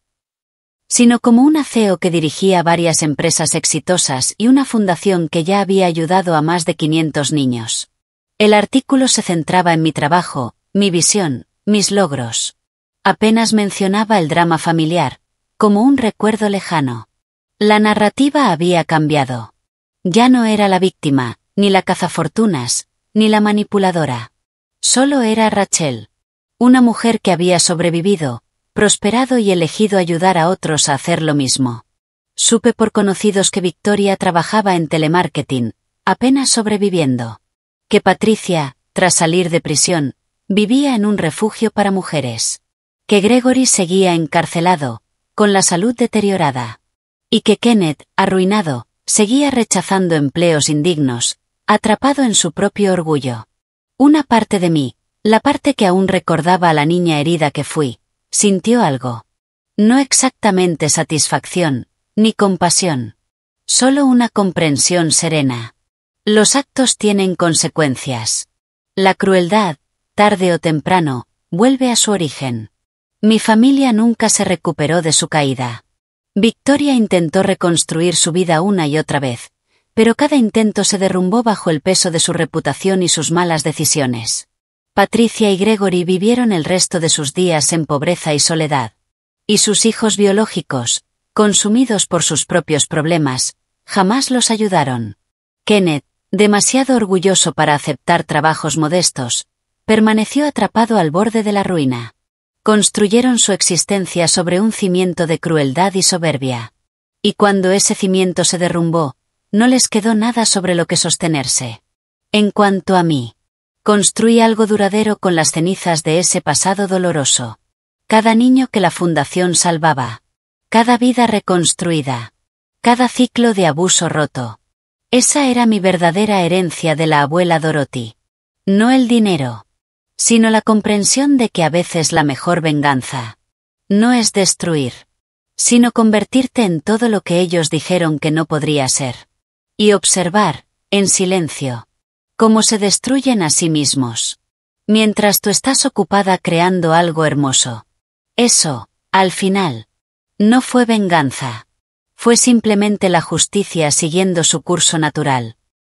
sino como una CEO que dirigía varias empresas exitosas y una fundación que ya había ayudado a más de 500 niños. El artículo se centraba en mi trabajo, mi visión, mis logros. Apenas mencionaba el drama familiar, como un recuerdo lejano. La narrativa había cambiado. Ya no era la víctima, ni la cazafortunas, ni la manipuladora. Solo era Rachel. Una mujer que había sobrevivido, prosperado y elegido ayudar a otros a hacer lo mismo. Supe por conocidos que Victoria trabajaba en telemarketing, apenas sobreviviendo. Que Patricia, tras salir de prisión, vivía en un refugio para mujeres. Que Gregory seguía encarcelado, con la salud deteriorada. Y que Kenneth, arruinado, seguía rechazando empleos indignos, atrapado en su propio orgullo. Una parte de mí, la parte que aún recordaba a la niña herida que fui, sintió algo. No exactamente satisfacción, ni compasión. Solo una comprensión serena. Los actos tienen consecuencias. La crueldad, tarde o temprano, vuelve a su origen. Mi familia nunca se recuperó de su caída. Victoria intentó reconstruir su vida una y otra vez, pero cada intento se derrumbó bajo el peso de su reputación y sus malas decisiones. Patricia y Gregory vivieron el resto de sus días en pobreza y soledad. Y sus hijos biológicos, consumidos por sus propios problemas, jamás los ayudaron. Kenneth, demasiado orgulloso para aceptar trabajos modestos, permaneció atrapado al borde de la ruina. Construyeron su existencia sobre un cimiento de crueldad y soberbia. Y cuando ese cimiento se derrumbó, no les quedó nada sobre lo que sostenerse. En cuanto a mí, construí algo duradero con las cenizas de ese pasado doloroso. Cada niño que la fundación salvaba. Cada vida reconstruida. Cada ciclo de abuso roto. Esa era mi verdadera herencia de la abuela Dorothy. No el dinero. sino la comprensión de que a veces la mejor venganza no es destruir, sino convertirte en todo lo que ellos dijeron que no podría ser. Y observar, en silencio, cómo se destruyen a sí mismos, mientras tú estás ocupada creando algo hermoso. Eso, al final, no fue venganza. Fue simplemente la justicia siguiendo su curso natural.